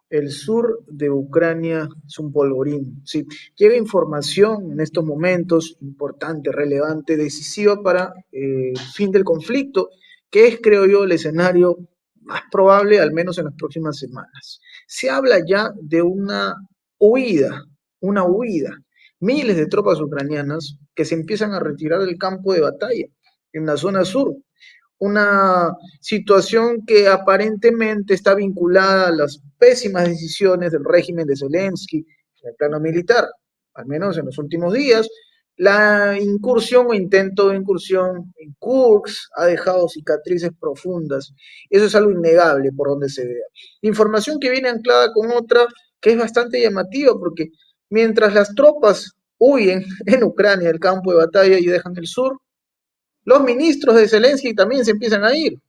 El sur de Ucrania es un polvorín. Sí, llega información en estos momentos importante, relevante, decisiva para el fin del conflicto, que es, creo yo, el escenario más probable, al menos en las próximas semanas. Se habla ya de huida, una huida. Miles de tropas ucranianas que se empiezan a retirar del campo de batalla en la zona sur, una situación que aparentemente está vinculada a las pésimas decisiones del régimen de Zelensky en el plano militar, al menos en los últimos días. La incursión o intento de incursión en Kursk ha dejado cicatrices profundas. Eso es algo innegable por donde se vea. Información que viene anclada con otra que es bastante llamativa porque mientras las tropas huyen en Ucrania del campo de batalla y dejan el sur, los ministros de Zelensky también se empiezan a ir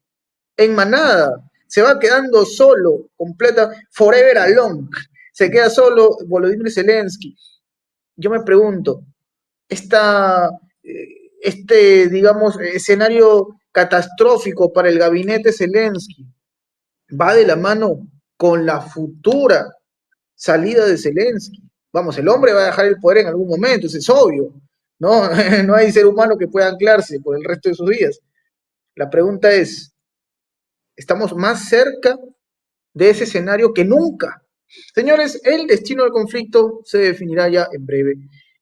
en manada. Se va quedando solo, completa, forever alone. Se queda solo Volodymyr Zelensky. Yo me pregunto, esta, digamos, escenario catastrófico para el gabinete Zelensky va de la mano con la futura salida de Zelensky. Vamos, el hombre va a dejar el poder en algún momento, eso es obvio. No, no hay ser humano que pueda anclarse por el resto de sus días. La pregunta es, ¿estamos más cerca de ese escenario que nunca? Señores, el destino del conflicto se definirá ya en breve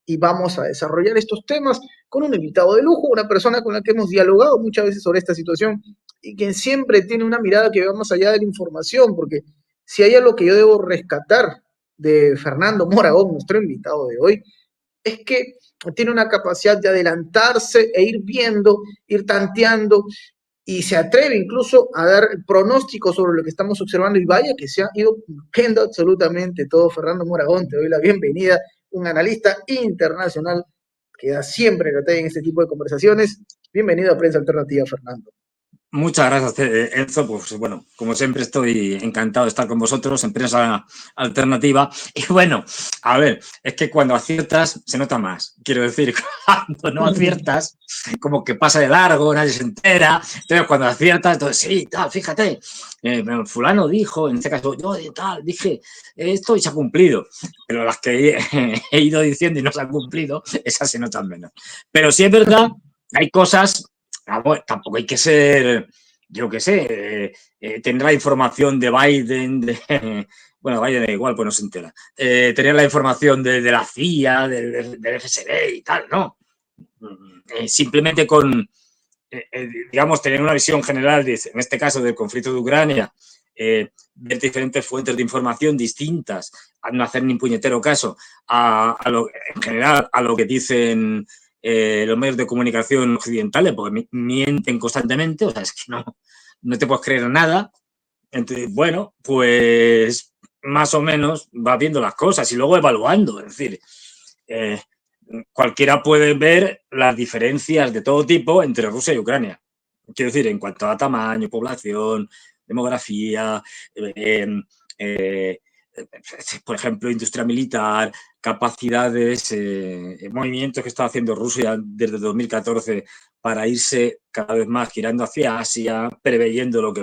y vamos a desarrollar estos temas con un invitado de lujo, una persona con la que hemos dialogado muchas veces sobre esta situación y quien siempre tiene una mirada que va más allá de la información, porque si hay algo que yo debo rescatar de Fernando Moragón, nuestro invitado de hoy, es que tiene una capacidad de adelantarse e ir viendo, ir tanteando y se atreve incluso a dar pronósticos sobre lo que estamos observando y vaya que se ha ido cumpliendo absolutamente todo. Fernando Moragón, te doy la bienvenida, un analista internacional que da siempre la talla en este tipo de conversaciones. Bienvenido a Prensa Alternativa, Fernando. Muchas gracias, Enzo. Pues bueno, como siempre estoy encantado de estar con vosotros en Prensa Alternativa. Y bueno, a ver, es que cuando aciertas se nota más. Quiero decir, cuando no aciertas, como que pasa de largo, nadie se entera. Entonces, cuando aciertas, entonces sí, tal, fíjate, fulano dijo, en este caso, yo tal, dije esto y se ha cumplido. Pero las que he ido diciendo y no se han cumplido, esas se notan menos. Pero sí es verdad, hay cosas. Bueno, tampoco hay que ser, yo qué sé, tener la información de Biden, bueno, Biden da igual, pues no se entera. Tener la información de la CIA, del FSB y tal, ¿no? Simplemente con, digamos, tener una visión general, en este caso, del conflicto de Ucrania, ver diferentes fuentes de información distintas, a no hacer ni puñetero caso en general a lo que dicen los medios de comunicación occidentales, porque mienten constantemente, o sea, es que no te puedes creer nada. Entonces, bueno, pues más o menos vas viendo las cosas y luego evaluando, es decir, cualquiera puede ver las diferencias de todo tipo entre Rusia y Ucrania. Quiero decir, en cuanto a tamaño, población, demografía, por ejemplo, industria militar, capacidades, movimientos que está haciendo Rusia desde 2014 para irse cada vez más girando hacia Asia, preveyendo lo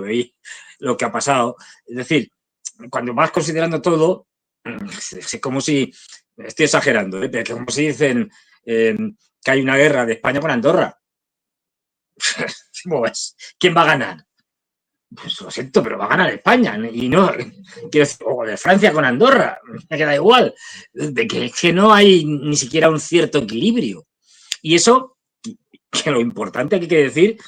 que ha pasado. Es decir, cuando vas considerando todo, es como si, estoy exagerando, pero como si dicen que hay una guerra de España con Andorra. Pues, ¿quién va a ganar? Pues lo siento, pero va a ganar España. Y no, quiero decir, o de Francia con Andorra, me queda igual. De que no hay ni siquiera un cierto equilibrio. Y eso, que lo importante que hay que decir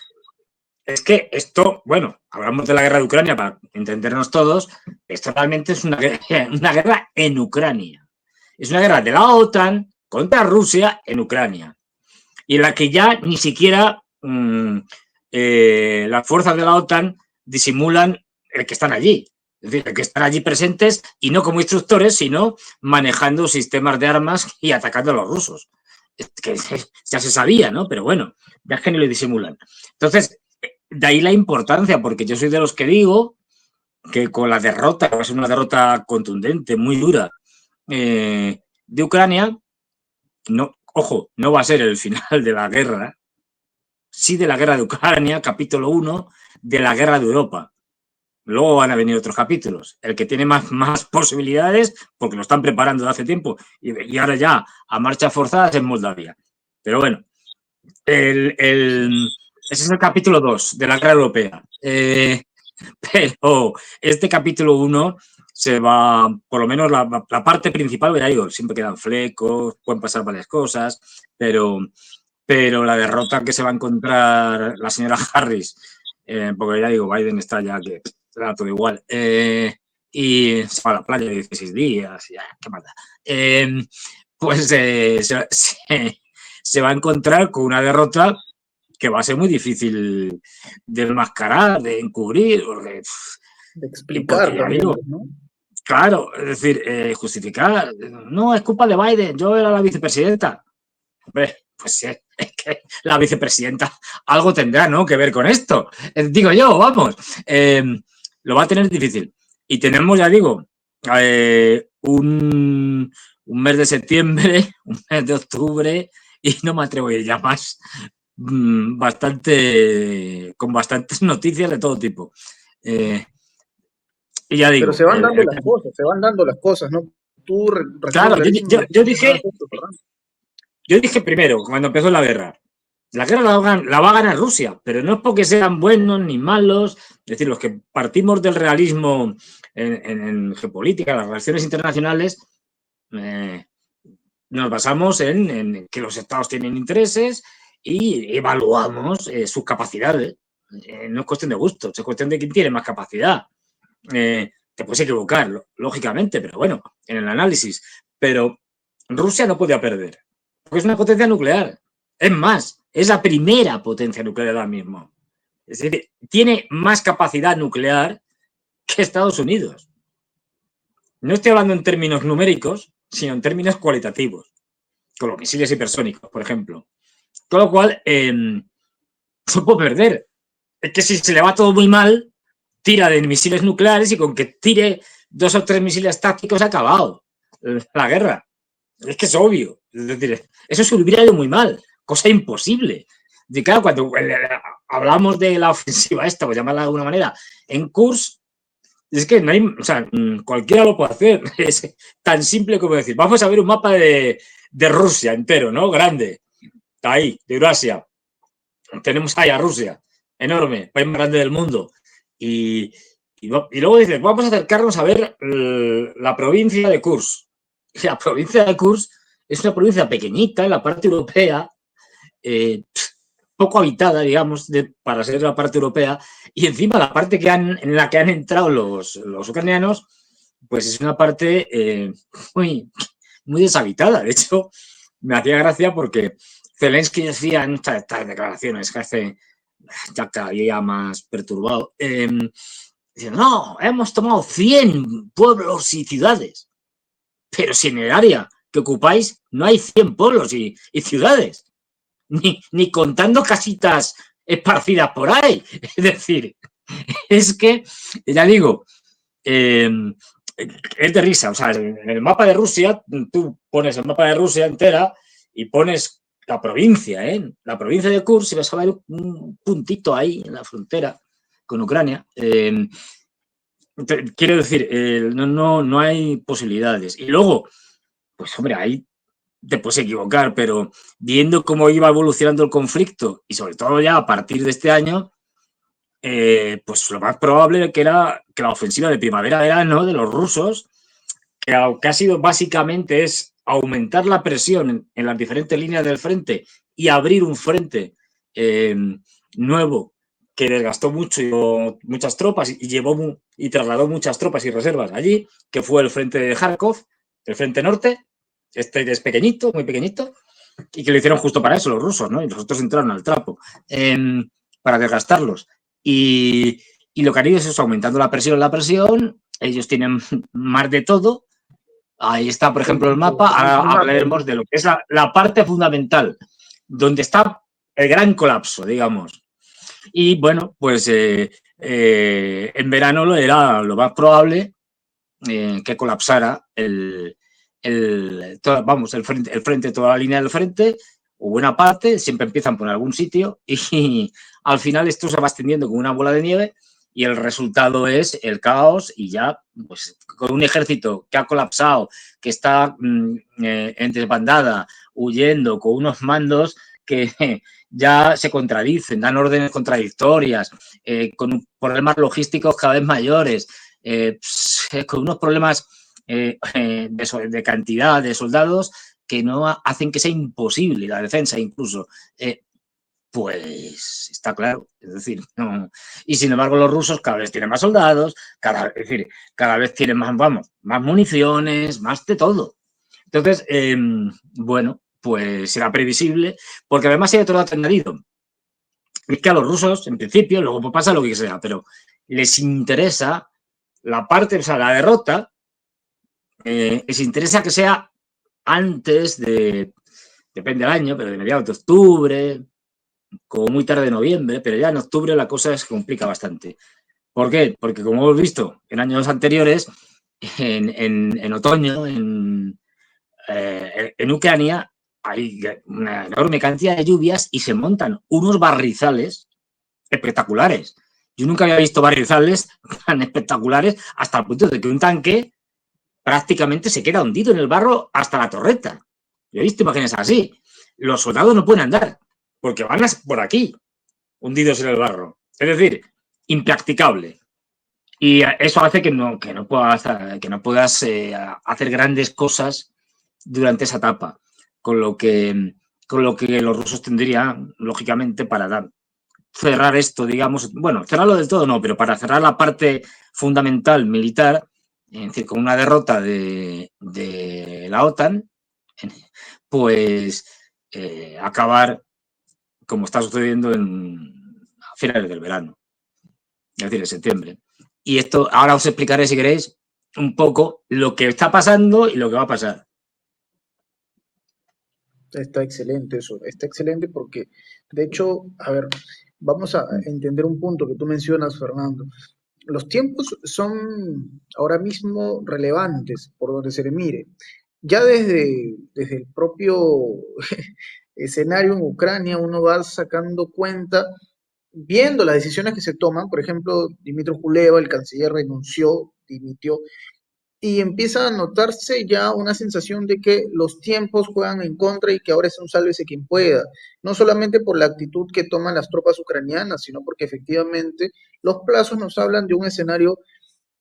es que esto, bueno, hablamos de la guerra de Ucrania para entendernos todos, esto realmente es una guerra en Ucrania. Es una guerra de la OTAN contra Rusia en Ucrania. Y en la que ya ni siquiera las fuerzas de la OTAN disimulan el que están allí. Es decir, el que están allí presentes y no como instructores, sino manejando sistemas de armas y atacando a los rusos. Es que ya se sabía, ¿no? Pero bueno, ya es que ni lo disimulan. Entonces, de ahí la importancia, porque yo soy de los que digo que con la derrota, que va a ser una derrota contundente, muy dura, de Ucrania, no, ojo, no va a ser el final de la guerra, sí de la guerra de Ucrania, capítulo 1 de la guerra de Europa. Luego van a venir otros capítulos. El que tiene más posibilidades, porque lo están preparando de hace tiempo, y ahora ya a marchas forzadas en Moldavia. Pero bueno, ese es el capítulo 2 de la guerra europea. Pero este capítulo 1 se va, por lo menos la parte principal, ya digo, siempre quedan flecos, pueden pasar varias cosas, pero la derrota que se va a encontrar la señora Harris, porque ya digo, Biden está ya que da todo igual, y se va a la playa de 16 días, ya, qué maldad. Pues se va a encontrar con una derrota que va a ser muy difícil de enmascarar, de encubrir, De porque explicar ya también, digo, pues, ¿no? claro, es decir, justificar, no, es culpa de Biden, yo era la vicepresidenta. Hombre, pues sí, es que la vicepresidenta algo tendrá, ¿no?, que ver con esto. Digo yo, vamos, lo va a tener difícil. Y tenemos, ya digo, un mes de septiembre, un mes de octubre, y no me atrevo a ir ya más, con bastantes noticias de todo tipo. Y ya Pero digo, se van dando las cosas, se van dando las cosas, ¿no? Tú resumo claro, clarísimo lo que mencionabas dije, esto, Fernando. yo dije primero, cuando empezó la guerra la va a ganar Rusia, pero no es porque sean buenos ni malos, es decir, los que partimos del realismo en geopolítica, las relaciones internacionales, eh, nos basamos en que los estados tienen intereses y evaluamos sus capacidades. No es cuestión de gusto, es cuestión de quién tiene más capacidad. Te puedes equivocar, lógicamente, pero bueno, en el análisis. Pero Rusia no podía perder, porque es una potencia nuclear. Es más, es la primera potencia nuclear ahora mismo. Es decir, tiene más capacidad nuclear que Estados Unidos. No estoy hablando en términos numéricos, sino en términos cualitativos, con los misiles hipersónicos, por ejemplo. Con lo cual, no puede perder. Es que si se le va todo muy mal, tira de misiles nucleares y con que tire 2 o 3 misiles tácticos ha acabado la guerra. Es que es obvio. Es decir, eso se hubiera ido muy mal, cosa imposible. Y claro, cuando hablamos de la ofensiva esta, por llamarla de alguna manera, en Kursk, es que no hay, o sea, cualquiera lo puede hacer. Es tan simple como decir, vamos a ver un mapa de Rusia entero, ¿no? Grande. Ahí, de Eurasia. Tenemos ahí a Rusia, enorme, país más grande del mundo. Y luego dices, vamos a acercarnos a ver la provincia de Kursk. La provincia de Kursk es una provincia pequeñita en la parte europea, poco habitada, digamos, para ser la parte europea, y encima la parte en la que han entrado los ucranianos, pues es una parte muy, muy deshabitada. De hecho, me hacía gracia porque Zelensky decía en estas declaraciones que hace ya cada día más perturbado, diciendo, no, hemos tomado 100 pueblos y ciudades, pero si en el área que ocupáis no hay 100 pueblos y ciudades, ni contando casitas esparcidas por ahí. Es decir, es que, ya digo, es de risa. O sea, en el mapa de Rusia, tú pones el mapa de Rusia entera y pones la provincia, la provincia de Kursk, y vas a ver un puntito ahí en la frontera con Ucrania. Quiero decir, no hay posibilidades. Y luego, pues hombre, ahí te puedes equivocar, pero viendo cómo iba evolucionando el conflicto y sobre todo ya a partir de este año, pues lo más probable que era que la ofensiva de primavera-verano de los rusos, que ha sido básicamente es aumentar la presión en las diferentes líneas del frente y abrir un frente nuevo que desgastó muchas tropas y y trasladó muchas tropas y reservas allí, que fue el frente de Kharkov, el frente norte. Este es pequeñito, muy pequeñito, y que lo hicieron justo para eso los rusos, ¿no? Y los otros entraron al trapo para desgastarlos. Y lo que han ido es eso, aumentando la presión, ellos tienen más de todo. Ahí está, por ejemplo, el mapa. Ahora hablaremos de lo que es la parte fundamental, donde está el gran colapso, digamos. Y bueno, pues en verano era lo más probable que colapsara el frente, toda la línea del frente, o buena parte, siempre empiezan por algún sitio y al final esto se va extendiendo como una bola de nieve y el resultado es el caos y ya, pues, con un ejército que ha colapsado, que está en desbandada, huyendo, con unos mandos que ya se contradicen, dan órdenes contradictorias, con problemas logísticos cada vez mayores, con unos problemas de cantidad de soldados que no hacen que sea imposible la defensa incluso. Pues está claro, es decir, no. Y sin embargo los rusos cada vez tienen más soldados, es decir, cada vez tienen más, vamos, más municiones, más de todo. Entonces, bueno, pues será previsible, porque además hay otro dato añadido. Es que a los rusos, en principio, luego pasa lo que sea, pero les interesa la parte, o sea, la derrota, les interesa que sea antes de, depende del año, pero de mediados de octubre, como muy tarde de noviembre, pero ya en octubre la cosa se complica bastante. ¿Por qué? Porque como hemos visto en años anteriores, en otoño, en Ucrania, hay una enorme cantidad de lluvias y se montan unos barrizales espectaculares. Yo nunca había visto barrizales tan espectaculares hasta el punto de que un tanque prácticamente se queda hundido en el barro hasta la torreta. Yo he visto imágenes así. Los soldados no pueden andar porque van por aquí, hundidos en el barro. Es decir, impracticable. Y eso hace que no puedas hacer grandes cosas durante esa etapa, con lo que los rusos tendrían, lógicamente, para cerrar esto, digamos, bueno, cerrarlo del todo no, pero para cerrar la parte fundamental militar, es decir, con una derrota de la OTAN, pues acabar como está sucediendo a finales del verano, es decir, en septiembre. Y esto, ahora os explicaré, si queréis, un poco lo que está pasando y lo que va a pasar. Está excelente eso, está excelente porque, de hecho, a ver, vamos a entender un punto que tú mencionas, Fernando. Los tiempos son ahora mismo relevantes por donde se le mire. Ya desde el propio escenario en Ucrania uno va sacando cuenta, viendo las decisiones que se toman. Por ejemplo, Dmytro Kuleva, el canciller, renunció, dimitió, y empieza a notarse ya una sensación de que los tiempos juegan en contra y que ahora es un sálvese quien pueda, no solamente por la actitud que toman las tropas ucranianas, sino porque efectivamente los plazos nos hablan de un escenario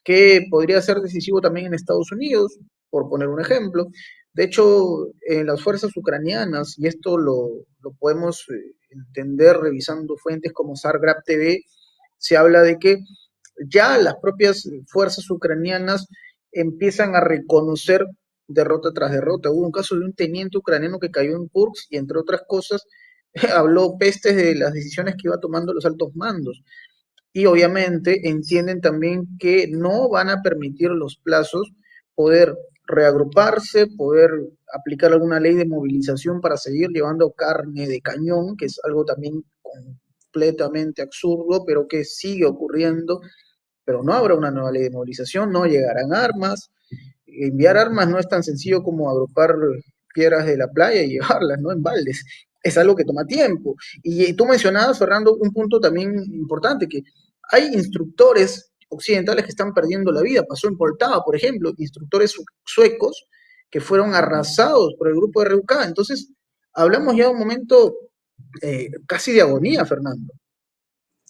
que podría ser decisivo también en Estados Unidos, por poner un ejemplo. De hecho, en las fuerzas ucranianas, y esto lo podemos entender revisando fuentes como Sargrab TV, se habla de que ya las propias fuerzas ucranianas empiezan a reconocer derrota tras derrota. Hubo un caso de un teniente ucraniano que cayó en Kursk y, entre otras cosas, habló pestes de las decisiones que iba tomando los altos mandos. Y obviamente entienden también que no van a permitir los plazos poder reagruparse, poder aplicar alguna ley de movilización para seguir llevando carne de cañón, que es algo también completamente absurdo, pero que sigue ocurriendo. Pero no habrá una nueva ley de movilización, no llegarán armas. Enviar armas no es tan sencillo como agrupar piedras de la playa y llevarlas, ¿no? En baldes. Es algo que toma tiempo. Y tú mencionabas, Fernando, un punto también importante, que hay instructores occidentales que están perdiendo la vida. Pasó en Poltava, por ejemplo, instructores suecos que fueron arrasados por el grupo de RUK. Entonces, hablamos ya de un momento casi de agonía, Fernando.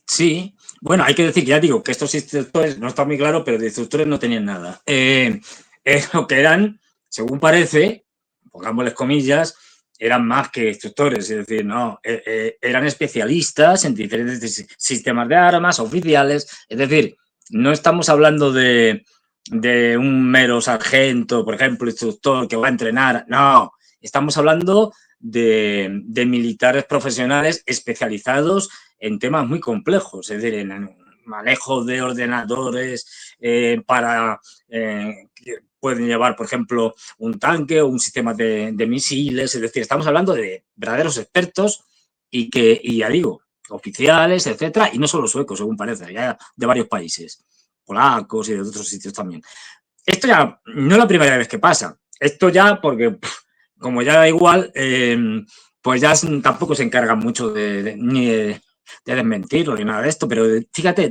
Sí, bueno, hay que decir, ya digo, que estos instructores, no está muy claro, pero de instructores no tenían nada. Lo que eran, según parece, pongámosles comillas, eran más que instructores, es decir, no, eran especialistas en diferentes sistemas de armas, oficiales, es decir, no estamos hablando de un mero sargento, por ejemplo, instructor que va a entrenar, no, estamos hablando de militares profesionales especializados en temas muy complejos, es decir, en manejo de ordenadores que pueden llevar, por ejemplo, un tanque o un sistema de misiles, es decir, estamos hablando de verdaderos expertos y ya digo, oficiales, etcétera, y no solo suecos, según parece, ya de varios países, polacos y de otros sitios también. Esto ya no es la primera vez que pasa, esto ya porque como ya da igual, pues ya tampoco se encargan mucho ni de desmentirlo ni nada de esto, pero fíjate,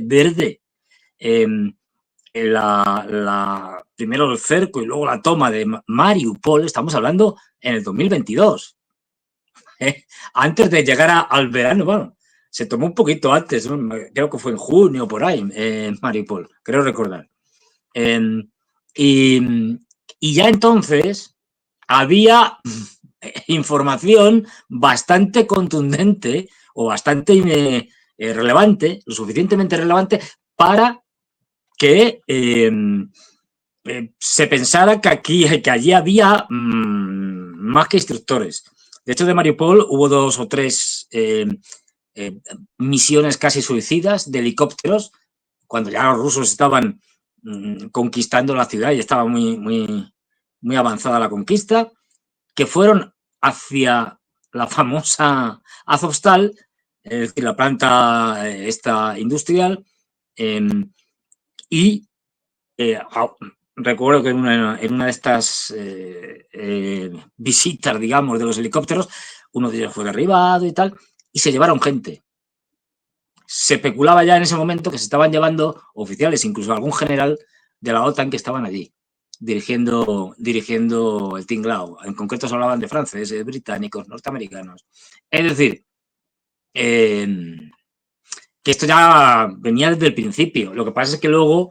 primero el cerco y luego la toma de Mariupol, estamos hablando en el 2022. Antes de llegar al verano, bueno, se tomó un poquito antes, ¿no? Creo que fue en junio, por ahí, en Mariupol, creo recordar. Y ya entonces había información bastante contundente o bastante relevante, lo suficientemente relevante para que se pensara que allí había más que instructores. De hecho, de Mariupol hubo 2 o 3 misiones casi suicidas de helicópteros, cuando ya los rusos estaban conquistando la ciudad y estaba muy avanzada la conquista, que fueron hacia la famosa Azovstal, es decir, la planta esta industrial, y recuerdo que en una de estas visitas, digamos, de los helicópteros, uno de ellos fue derribado y tal, y se llevaron gente. Se especulaba ya en ese momento que se estaban llevando oficiales, incluso algún general de la OTAN que estaban allí, dirigiendo el tinglao. En concreto se hablaban de franceses, británicos, norteamericanos. Es decir, que esto ya venía desde el principio. Lo que pasa es que luego,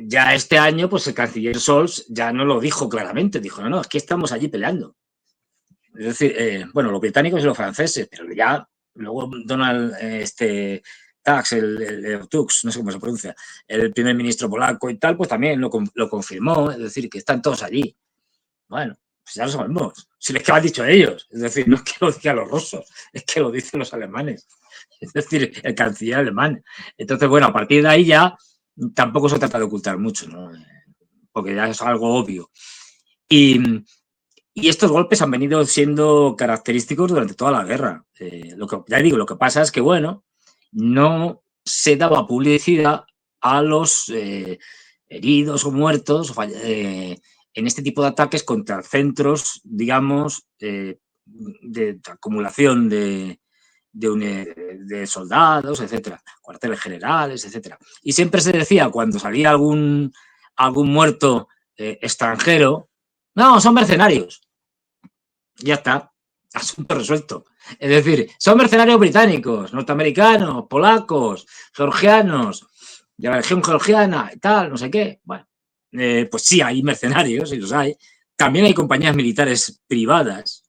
ya este año, pues el canciller Scholz ya no lo dijo claramente. Dijo, no, es que estamos allí peleando. Es decir, bueno, los británicos y los franceses, pero ya luego Donald Tusk, el Tux, no sé cómo se pronuncia, el primer ministro polaco y tal, pues también lo confirmó, es decir, que están todos allí. Bueno, pues ya lo sabemos. Si les que lo han dicho ellos, es decir, no es que lo digan los rusos, es que lo dicen los alemanes, es decir, el canciller alemán. Entonces, bueno, a partir de ahí ya tampoco se trata de ocultar mucho, ¿no? Porque ya es algo obvio. Y estos golpes han venido siendo característicos durante toda la guerra. Ya digo, lo que pasa es que, bueno, no se daba publicidad a los heridos o muertos en este tipo de ataques contra centros, digamos, de acumulación de soldados, etcétera, cuarteles generales, etcétera. Y siempre se decía, cuando salía algún muerto extranjero, no, son mercenarios. Ya está, asunto resuelto. Es decir, son mercenarios británicos, norteamericanos, polacos, georgianos, de la región georgiana y tal, no sé qué. Bueno, pues sí, hay mercenarios, y los hay. También hay compañías militares privadas,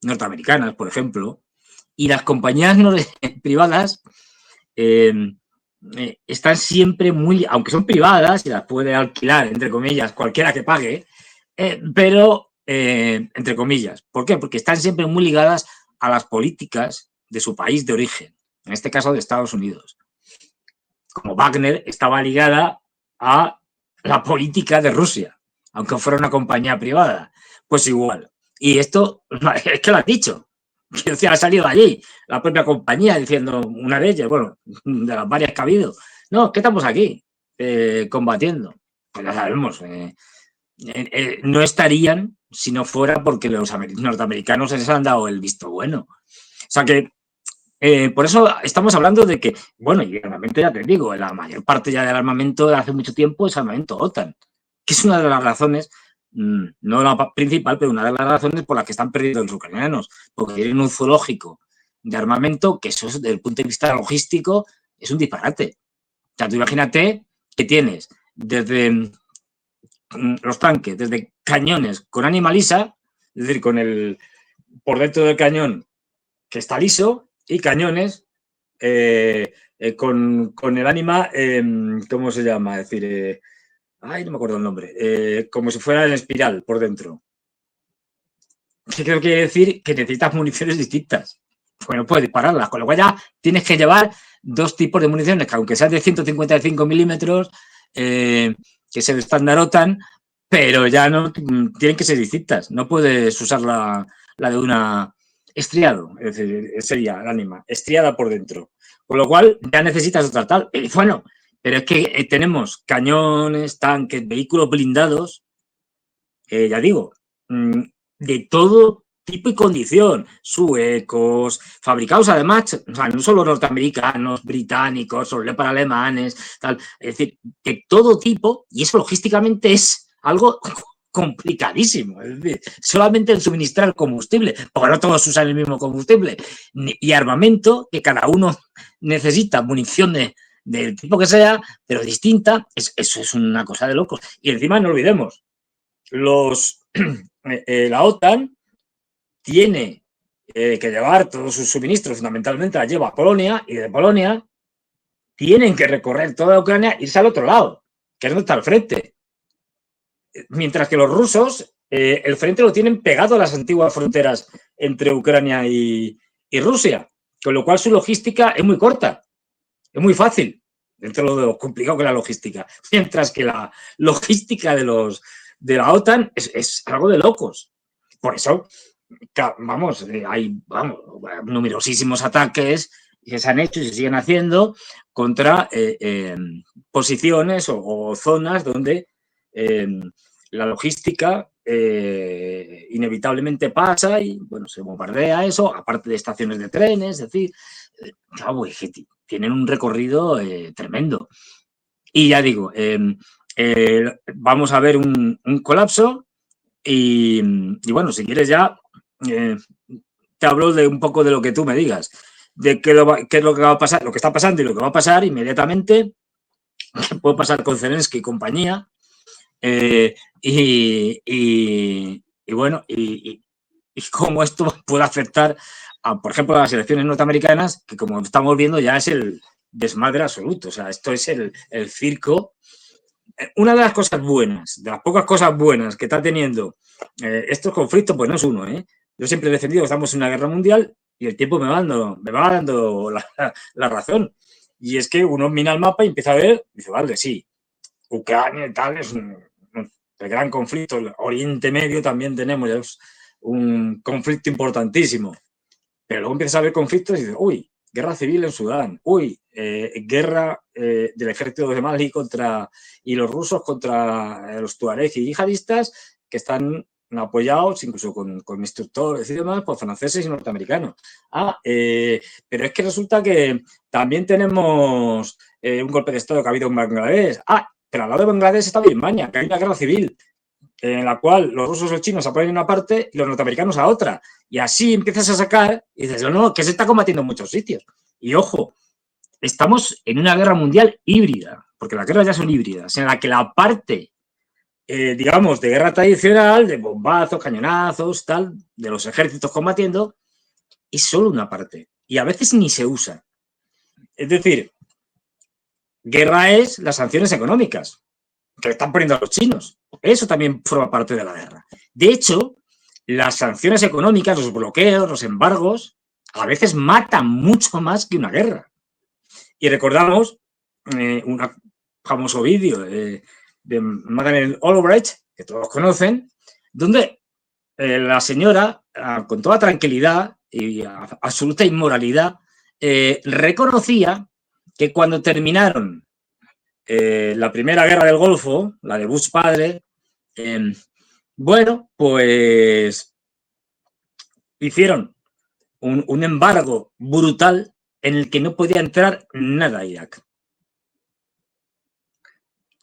norteamericanas, por ejemplo, y las compañías privadas están siempre muy, aunque son privadas y las puede alquilar, entre comillas, cualquiera que pague, pero entre comillas. ¿Por qué? Porque están siempre muy ligadas a las políticas de su país de origen, en este caso de Estados Unidos. Como Wagner estaba ligada a la política de Rusia, aunque fuera una compañía privada, pues igual. Y esto es que lo has dicho. Quiero decir, ha salido allí la propia compañía diciendo, una de ellas, bueno, de las varias que ha habido, no, que estamos aquí combatiendo. Pues ya sabemos, no estarían si no fuera porque los norteamericanos les han dado el visto bueno. O sea que por eso estamos hablando de que, bueno, y el armamento, ya te digo, la mayor parte ya del armamento de hace mucho tiempo es armamento OTAN, que es una de las razones, no la principal, pero una de las razones por las que están perdiendo los ucranianos, porque tienen un zoológico de armamento que eso, desde el punto de vista logístico, es un disparate. O sea, tú imagínate que tienes desde los tanques, desde cañones con ánima lisa, es decir, por dentro del cañón que está liso, y cañones con el ánima, ¿cómo se llama? Es decir, ay, no me acuerdo el nombre, como si fuera en espiral por dentro. ¿Qué creo que quiere decir? Que necesitas municiones distintas, porque no puedes dispararlas, con lo cual ya tienes que llevar dos tipos de municiones, que aunque sean de 155 milímetros, que es el estándar OTAN, pero ya no tienen que ser distintas. No puedes usar la de una estriado, es decir, sería el ánima, estriada por dentro. Con lo cual ya necesitas otra tal. Y bueno, pero es que tenemos cañones, tanques, vehículos blindados, ya digo, de todo tipo y condición, suecos, fabricados además, o sea, no solo norteamericanos, británicos, solo para alemanes, tal, es decir, de todo tipo, y eso logísticamente es algo complicadísimo, es decir, solamente el suministrar combustible, porque no todos usan el mismo combustible, y armamento, que cada uno necesita munición del tipo que sea, pero distinta, eso es una cosa de locos. Y encima no olvidemos, la OTAN tiene que llevar todos sus suministros, fundamentalmente la lleva a Polonia, y de Polonia tienen que recorrer toda Ucrania e irse al otro lado, que es donde está el frente. Mientras que los rusos, el frente lo tienen pegado a las antiguas fronteras entre Ucrania y Rusia, con lo cual su logística es muy corta, es muy fácil, dentro de lo complicado que es la logística, mientras que la logística de la OTAN es algo de locos. Por eso, vamos, hay numerosísimos ataques que se han hecho y se siguen haciendo contra posiciones o zonas donde la logística inevitablemente pasa y, bueno, se bombardea eso, aparte de estaciones de trenes, es decir, claro, tienen un recorrido tremendo. Y ya digo, vamos a ver un colapso y, bueno, si quieres ya te hablo de un poco de lo que tú me digas, de qué es lo que va a pasar, lo que está pasando y lo que va a pasar inmediatamente, qué puede pasar con Zelensky y compañía, bueno, y cómo esto puede afectar a, por ejemplo, a las elecciones norteamericanas, que como estamos viendo ya es el desmadre absoluto, o sea, esto es el circo. Una de las cosas buenas, de las pocas cosas buenas que está teniendo estos conflictos, pues no es uno, ¿eh? Yo siempre he defendido que estamos en una guerra mundial y el tiempo me va dando la razón. Y es que uno mira el mapa y empieza a ver, y dice, vale, sí, Ucrania y tal es el gran conflicto. El Oriente Medio también tenemos, ya es un conflicto importantísimo. Pero luego empiezas a ver conflictos y dices, uy, guerra civil en Sudán, uy, guerra del ejército de Mali y los rusos contra los tuareg y yihadistas que están apoyados incluso con instructores y demás por franceses y norteamericanos. Pero es que resulta que también tenemos un golpe de estado que ha habido en Bangladesh. Pero al lado de Bangladesh está Birmania, que hay una guerra civil en la cual los rusos o los chinos apoyan una parte y los norteamericanos a otra. Y así empiezas a sacar y dices, no, que se está combatiendo en muchos sitios. Y ojo, estamos en una guerra mundial híbrida, porque las guerras ya son híbridas, en la que la parte, digamos, de guerra tradicional, de bombazos, cañonazos, tal, de los ejércitos combatiendo, es solo una parte. Y a veces ni se usa. Es decir, guerra es las sanciones económicas que le están poniendo a los chinos. Eso también forma parte de la guerra. De hecho, las sanciones económicas, los bloqueos, los embargos, a veces matan mucho más que una guerra. Y recordamos un famoso vídeo de Madeleine Albright, que todos conocen, donde la señora, con toda tranquilidad y absoluta inmoralidad, reconocía que cuando terminaron la primera guerra del Golfo, la de Bush padre, bueno, pues hicieron un embargo brutal en el que no podía entrar nada a Irak.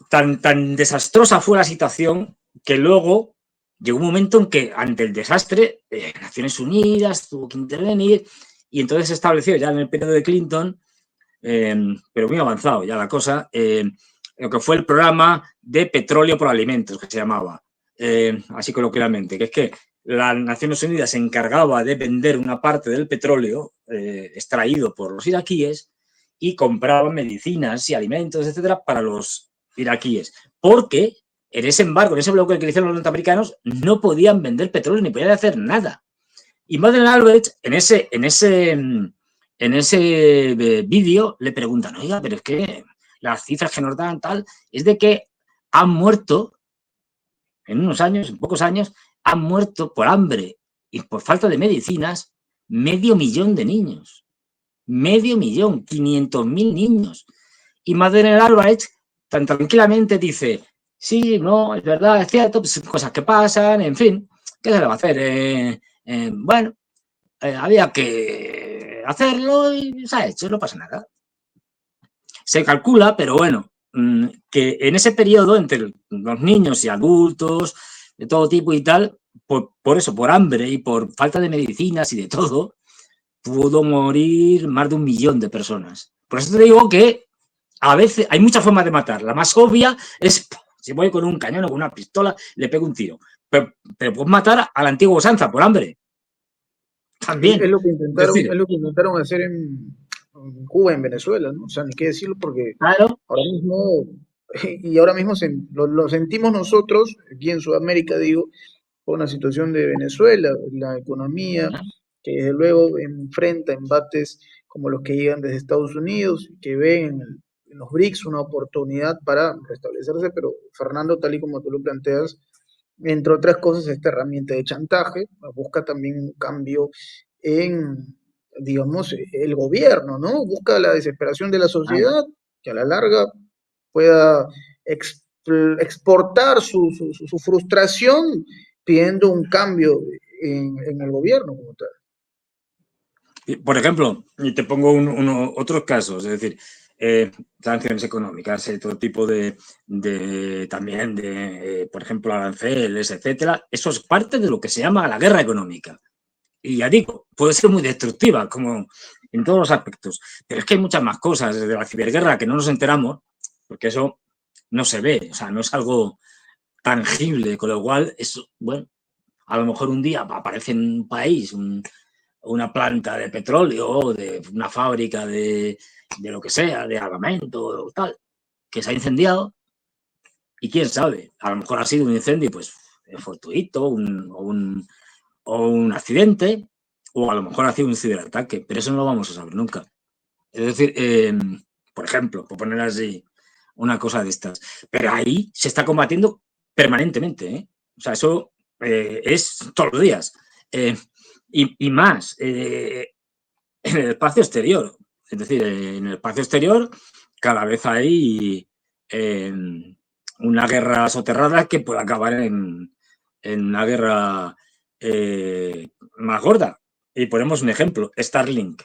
Tan desastrosa fue la situación que luego llegó un momento en que ante el desastre Naciones Unidas tuvo que intervenir y entonces se estableció ya en el periodo de Clinton, pero muy avanzado ya la cosa, lo que fue el programa de petróleo por alimentos, que se llamaba, así coloquialmente, que es que las Naciones Unidas se encargaba de vender una parte del petróleo extraído por los iraquíes y compraban medicinas y alimentos, etcétera, para los iraquíes, porque en ese embargo, en ese bloqueo que hicieron los norteamericanos, no podían vender petróleo ni podían hacer nada. Y Madeleine Albright, en ese vídeo, le preguntan, oiga, pero es que las cifras que nos dan tal, es de que han muerto, en unos años, en pocos años, han muerto por hambre y por falta de medicinas 500.000 de niños. 500.000, 500.000 niños. Y Madeleine Albright tan tranquilamente dice, sí, no, es verdad, es cierto, pues, cosas que pasan, en fin, ¿qué se le va a hacer? Bueno, había que hacerlo y se ha hecho, no pasa nada. Se calcula, pero bueno, que en ese periodo entre los niños y adultos de todo tipo y tal, por eso, por hambre y por falta de medicinas y de todo, pudo morir más de 1 millón de personas. Por eso te digo que a veces hay muchas formas de matar. La más obvia es si voy con un cañón o con una pistola, le pego un tiro. Pero puedes matar a la antigua usanza por hambre. Es También. lo que Es intentaron, decir, es lo que intentaron hacer en Cuba, en Venezuela, ¿no? O sea, ni qué decirlo porque claro, ahora mismo, y ahora mismo lo sentimos nosotros, aquí en Sudamérica, digo, por una situación de Venezuela, la economía, que desde luego enfrenta embates como los que llegan desde Estados Unidos, que ven en los BRICS una oportunidad para restablecerse, pero Fernando, tal y como tú lo planteas, entre otras cosas, esta herramienta de chantaje busca también un cambio en, digamos, el gobierno, ¿no? Busca la desesperación de la claro. sociedad, que a la larga pueda exportar su frustración pidiendo un cambio en el gobierno como tal. Por ejemplo, y te pongo otros casos, es decir, sanciones económicas, todo tipo también de, por ejemplo, aranceles, etcétera. Eso es parte de lo que se llama la guerra económica. Y ya digo, puede ser muy destructiva, como en todos los aspectos. Pero es que hay muchas más cosas, desde la ciberguerra, que no nos enteramos, porque eso no se ve, o sea, no es algo tangible, con lo cual, es, bueno, a lo mejor un día aparece en un país una planta de petróleo, de una fábrica de lo que sea, de armamento o tal, que se ha incendiado y quién sabe, a lo mejor ha sido un incendio pues fortuito o un accidente o a lo mejor ha sido un ciberataque, pero eso no lo vamos a saber nunca. Es decir, por ejemplo, por poner así una cosa de estas, pero ahí se está combatiendo permanentemente, ¿eh? O sea, eso es todos los días. Eh, y más, en el espacio exterior. Es decir, en el espacio exterior cada vez hay eh, una guerra soterrada que puede acabar en una guerra más gorda. Y ponemos un ejemplo, Starlink,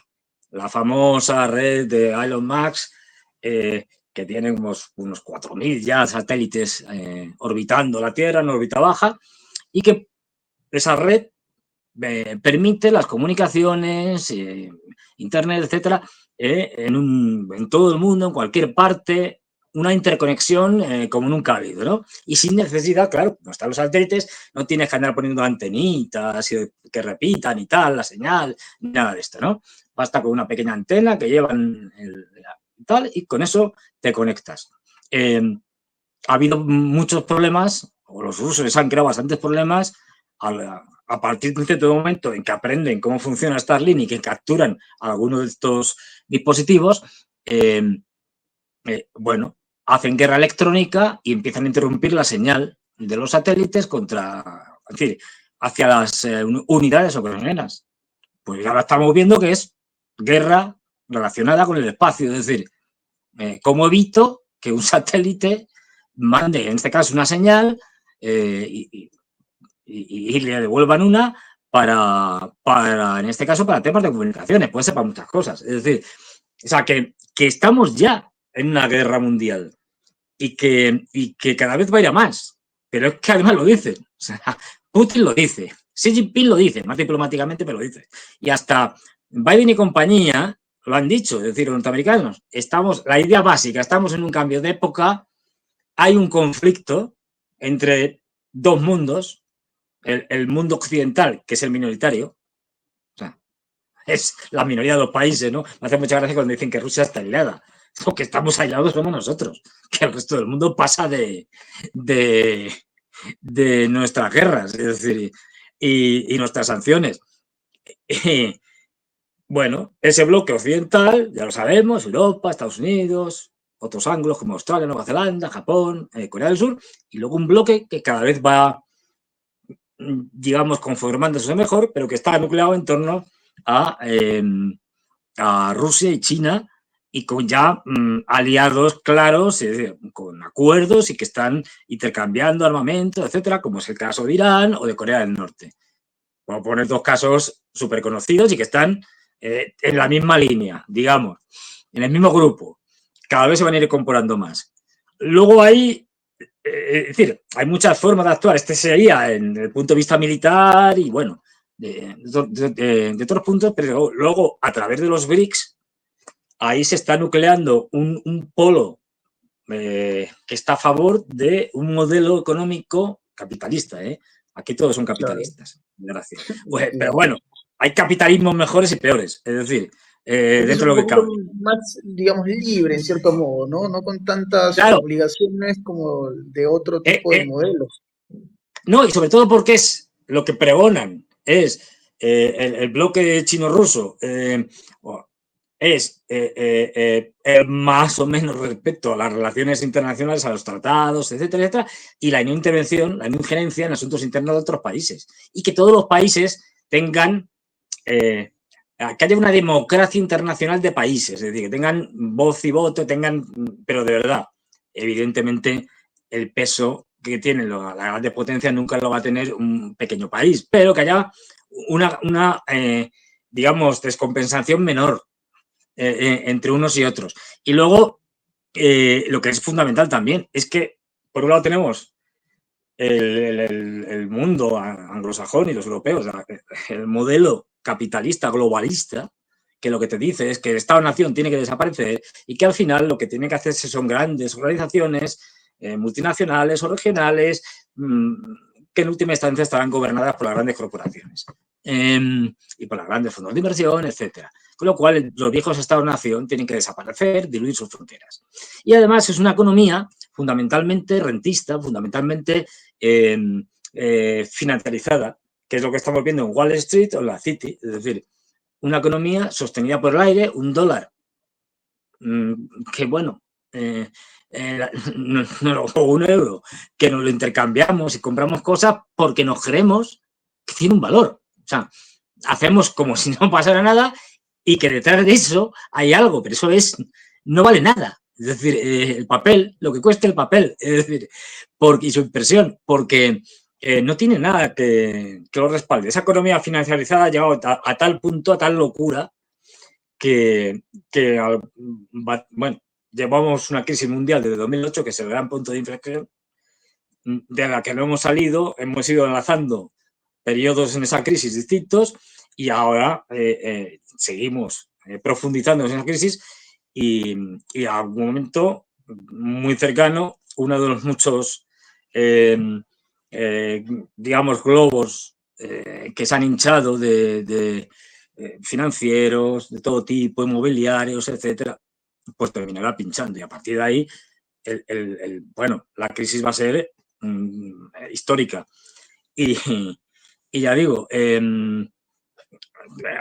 la famosa red de Elon Musk, que tiene unos 4.000 ya satélites orbitando la Tierra en órbita baja, y que esa red permite las comunicaciones, internet, etcétera, en todo el mundo, en cualquier parte, una interconexión como nunca ha habido, ¿no? Y sin necesidad, claro, no están los satélites, no tienes que andar poniendo antenitas que repitan y tal, la señal, nada de esto, ¿no? Basta con una pequeña antena que llevan tal y con eso te conectas. Ha habido muchos problemas, o los rusos les han creado bastantes problemas a partir de cierto momento en que aprenden cómo funciona Starlink y que capturan algunos de estos dispositivos, bueno, hacen guerra electrónica y empiezan a interrumpir la señal de los satélites contra, es decir, hacia las unidades ocasionianas. Pues ahora estamos viendo que es guerra relacionada con el espacio, es decir, cómo evito que un satélite mande, en este caso, una señal y le devuelvan una en este caso, para temas de comunicaciones, puede ser para muchas cosas. Es decir, o sea, que estamos ya en una guerra mundial y que cada vez va a ir a más. Pero es que además lo dicen. O sea, Putin lo dice, Xi Jinping lo dice, más diplomáticamente, pero lo dice. Y hasta Biden y compañía lo han dicho, es decir, los norteamericanos, la idea básica, estamos en un cambio de época, hay un conflicto entre dos mundos, el mundo occidental, que es el minoritario, o sea, es la minoría de los países, ¿no? Me hace mucha gracia cuando dicen que Rusia está aislada. Lo que estamos aislados somos nosotros, que el resto del mundo pasa de, de nuestras guerras, es decir, y nuestras sanciones. Y, bueno, ese bloque occidental, ya lo sabemos, Europa, Estados Unidos, otros ángulos como Australia, Nueva Zelanda, Japón, Corea del Sur, y luego un bloque que cada vez va, digamos, conformándose mejor, pero que está nucleado en torno a Rusia y China y con ya aliados claros, con acuerdos y que están intercambiando armamento, etcétera, como es el caso de Irán o de Corea del Norte. Puedo poner dos casos súper conocidos y que están en la misma línea, digamos, en el mismo grupo. Cada vez se van a ir incorporando más. Luego hay, es decir, hay muchas formas de actuar. Este sería en el punto de vista militar y, bueno, de otros puntos, pero luego, a través de los BRICS, ahí se está nucleando un polo que está a favor de un modelo económico capitalista. Aquí todos son Claro, capitalistas, gracias. Pues, pero entiendo. bueno, hay capitalismos mejores y peores, es decir, Este es dentro un de lo que poquito cabe. más, digamos, libre en cierto modo, ¿no? No con tantas Claro, obligaciones como de otro eh, tipo de eh, modelos. no, y sobre todo porque es lo que pregonan, es el bloque chino-ruso, es más o menos respecto a las relaciones internacionales, a los tratados, etcétera, etcétera, y la no intervención, la no injerencia en asuntos internos de otros países. Y que todos los países tengan, que haya una democracia internacional de países, es decir, que tengan voz y voto, tengan, pero de verdad, evidentemente, el peso que tienen las grandes potencias nunca lo va a tener un pequeño país, pero que haya una digamos, descompensación menor entre unos y otros. Y luego, lo que es fundamental también es que, por un lado, tenemos el mundo anglosajón y los europeos, el modelo capitalista globalista, que lo que te dice es que el Estado-Nación tiene que desaparecer y que al final lo que tiene que hacerse son grandes organizaciones multinacionales o regionales que en última instancia estarán gobernadas por las grandes corporaciones y por los grandes fondos de inversión, etcétera. Con lo cual, los viejos Estados-Nación tienen que desaparecer, diluir sus fronteras. Y además es una economía fundamentalmente rentista, fundamentalmente financiarizada, que es lo que estamos viendo en Wall Street o en la City, es decir, una economía sostenida por el aire, un dólar que, bueno, o un euro, que nos lo intercambiamos y compramos cosas porque nos creemos que tiene un valor. O sea, hacemos como si no pasara nada y que detrás de eso hay algo, pero eso no vale nada. Es decir, el papel, lo que cuesta el papel, es decir, y su impresión, porque no tiene nada que lo respalde. Esa economía financiarizada ha llegado a tal punto, a tal locura, que bueno, llevamos una crisis mundial desde 2008, que es el gran punto de inflexión, de la que no hemos salido, hemos ido enlazando periodos en esa crisis distintos y ahora seguimos profundizando en esa crisis y a un momento muy cercano, uno de los muchos, digamos, globos que se han hinchado de financieros, de todo tipo, inmobiliarios, etcétera, pues terminará pinchando y a partir de ahí, bueno, la crisis va a ser histórica. Y, y ya digo,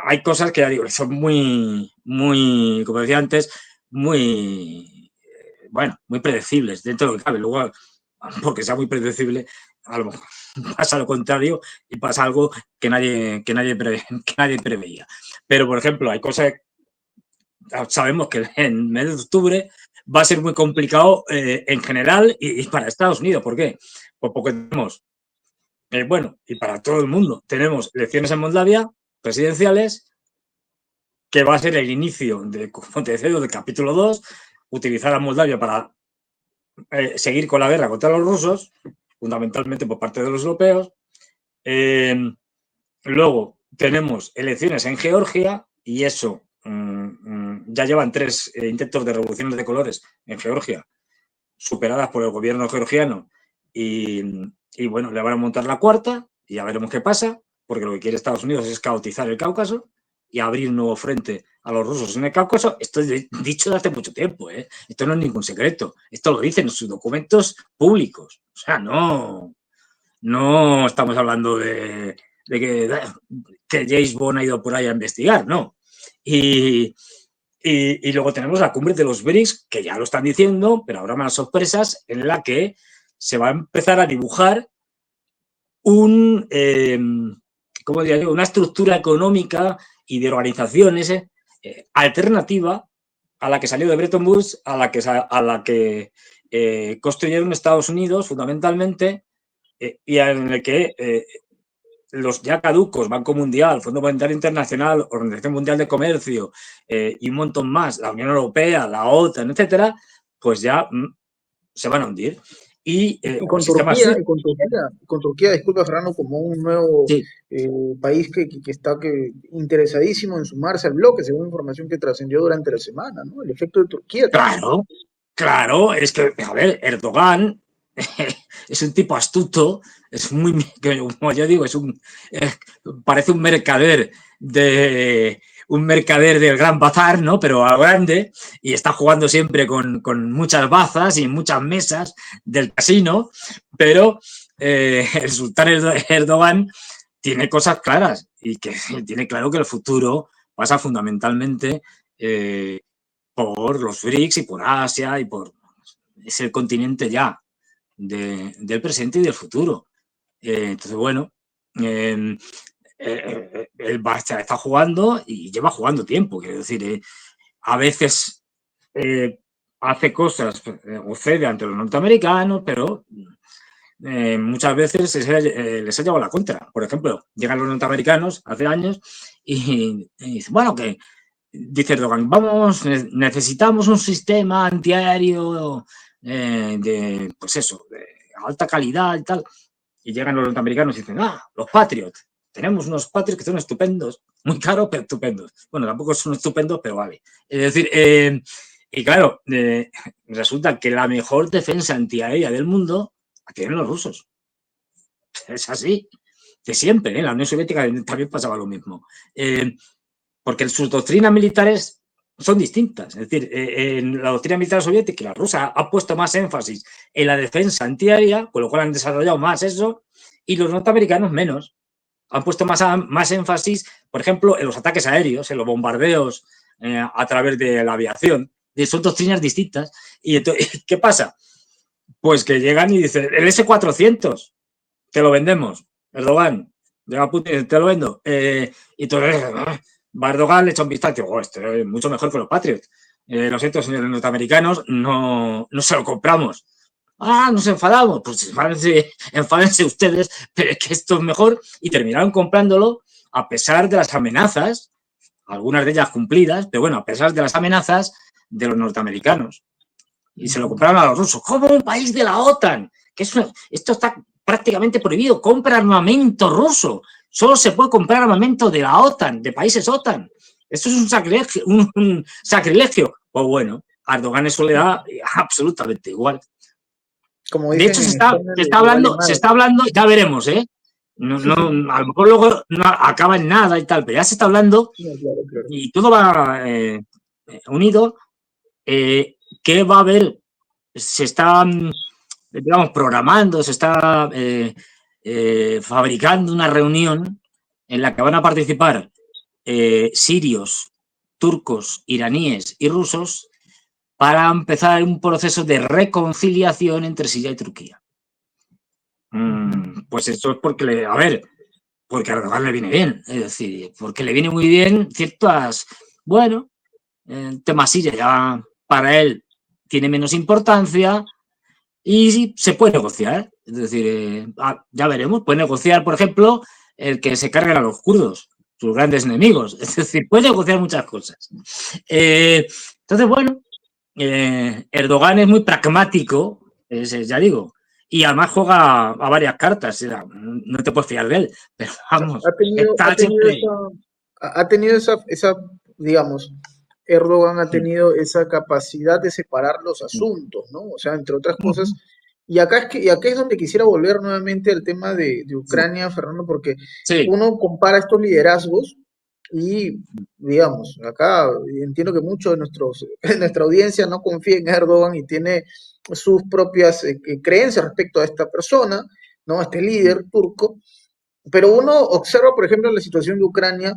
hay cosas que ya digo, son muy, como decía antes, muy, bueno, muy predecibles dentro de lo que cabe. Luego, porque sea muy predecible, a lo mejor pasa lo contrario y pasa algo que nadie preveía. Pero, por ejemplo, hay cosas, sabemos que en el mes de octubre va a ser muy complicado en general y para Estados Unidos. ¿Por qué? Pues porque tenemos bueno, y para todo el mundo, tenemos elecciones en Moldavia, presidenciales, que va a ser el inicio de, como te decía, del capítulo 2, utilizar a Moldavia para seguir con la guerra contra los rusos, fundamentalmente por parte de los europeos. Luego tenemos elecciones en Georgia y eso ya llevan 3 intentos de revoluciones de colores en Georgia, superadas por el gobierno georgiano y bueno, le van a montar la cuarta y ya veremos qué pasa, porque lo que quiere Estados Unidos es caotizar el Cáucaso y abrir un nuevo frente a los rusos en el Cáucaso. Esto es dicho de hace mucho tiempo, ¿eh? Esto no es ningún secreto, esto lo dicen en sus documentos públicos. O sea, no estamos hablando de que James Bond ha ido por ahí a investigar, no. Y luego tenemos la cumbre de los BRICS, que ya lo están diciendo, pero habrá más sorpresas, en la que se va a empezar a dibujar ¿cómo diría yo? Una estructura económica y de organizaciones alternativa a la que salió de Bretton Woods, a la que construyeron Estados Unidos fundamentalmente y en el que los ya caducos, Banco Mundial, Fondo Monetario Internacional, Organización Mundial de Comercio y un montón más, la Unión Europea, la OTAN, etcétera, pues ya se van a hundir. Y O el sistema SWIFT. Con Turquía, disculpa Fernando, como un nuevo Sí, país que está interesadísimo en sumarse al bloque, según información que trascendió durante la semana, ¿no? El efecto de Turquía también. claro, claro, es que, a ver, Erdogan es un tipo astuto, es muy, como yo digo, parece un mercader del Gran Bazar, ¿no? Pero a grande, y está jugando siempre con muchas bazas y muchas mesas del casino, pero el sultán Erdogan tiene cosas claras y que tiene claro que el futuro pasa fundamentalmente por los BRICS y por Asia y por... Es el continente ya del presente y del futuro. Entonces, bueno, él está jugando y lleva jugando tiempo. Quiero decir, a veces hace cosas o cede ante los norteamericanos, pero muchas veces les ha llevado la contra. Por ejemplo, llegan los norteamericanos hace años y dicen, bueno, que dice Erdogan, necesitamos un sistema antiaéreo pues eso, de alta calidad y tal. Y llegan los norteamericanos y dicen, los Patriots. Tenemos unos Patriots que son estupendos, muy caros, pero estupendos. Bueno, tampoco son estupendos, pero vale. Es decir, y claro, resulta que la mejor defensa antiaérea del mundo la tienen los rusos. Es así, de siempre. En la Unión Soviética también pasaba lo mismo. Porque sus doctrinas militares son distintas. Es decir, en la doctrina militar soviética, la rusa ha puesto más énfasis en la defensa antiaérea, con lo cual han desarrollado más eso, y los norteamericanos menos. Han puesto más énfasis, por ejemplo, en los ataques aéreos, en los bombardeos a través de la aviación. Y son doctrinas distintas. Y entonces, ¿qué pasa? Pues que llegan y dicen, el S-400, te lo vendemos, Erdogan, llega Putin, te lo vendo. Y entonces, Erdogan le echa un vistazo, oh, esto es mucho mejor que los Patriots. Lo siento, señores norteamericanos, no se lo compramos. Nos enfadamos. Pues enfádense ustedes, pero es que esto es mejor. Y terminaron comprándolo a pesar de las amenazas, algunas de ellas cumplidas, pero bueno, a pesar de las amenazas de los norteamericanos. Y se lo compraron a los rusos. ¿Cómo un país de la OTAN? Esto está prácticamente prohibido. Compra armamento ruso. Solo se puede comprar armamento de la OTAN, de países OTAN. Esto es un sacrilegio. Un sacrilegio. Pues bueno, a Erdogan eso le da absolutamente igual. Como De hecho, dicen en España, le vale se mal. está hablando, ya veremos, ¿eh? A lo mejor luego no acaba en nada y tal, pero ya se está hablando No, claro, claro. y todo va unido. ¿Qué va a haber? Se está, digamos, programando, se está fabricando una reunión en la que van a participar sirios, turcos, iraníes y rusos para empezar un proceso de reconciliación entre Siria y Turquía. Pues esto es porque, porque a Erdogan le viene bien, es decir, porque le viene muy bien ciertas, bueno, temas Siria ya para él tiene menos importancia y se puede negociar, es decir, ya veremos, puede negociar, por ejemplo, el que se carguen a los kurdos, sus grandes enemigos, es decir, puede negociar muchas cosas. Entonces, bueno, Erdogan es muy pragmático, ya digo, y además juega a varias cartas, no te puedes fiar de él, pero O sea, vamos, está siempre... ha tenido esa, digamos, Erdogan ha tenido esa capacidad de separar los asuntos, ¿no? O sea, entre otras cosas. Y acá es donde quisiera volver nuevamente al tema de Ucrania, Fernando, porque Sí, uno compara estos liderazgos y, digamos, acá entiendo que mucho de de nuestra audiencia no confía en Erdogan y tiene sus propias creencias respecto a esta persona, ¿no? A este líder turco. Pero uno observa, por ejemplo, la situación de Ucrania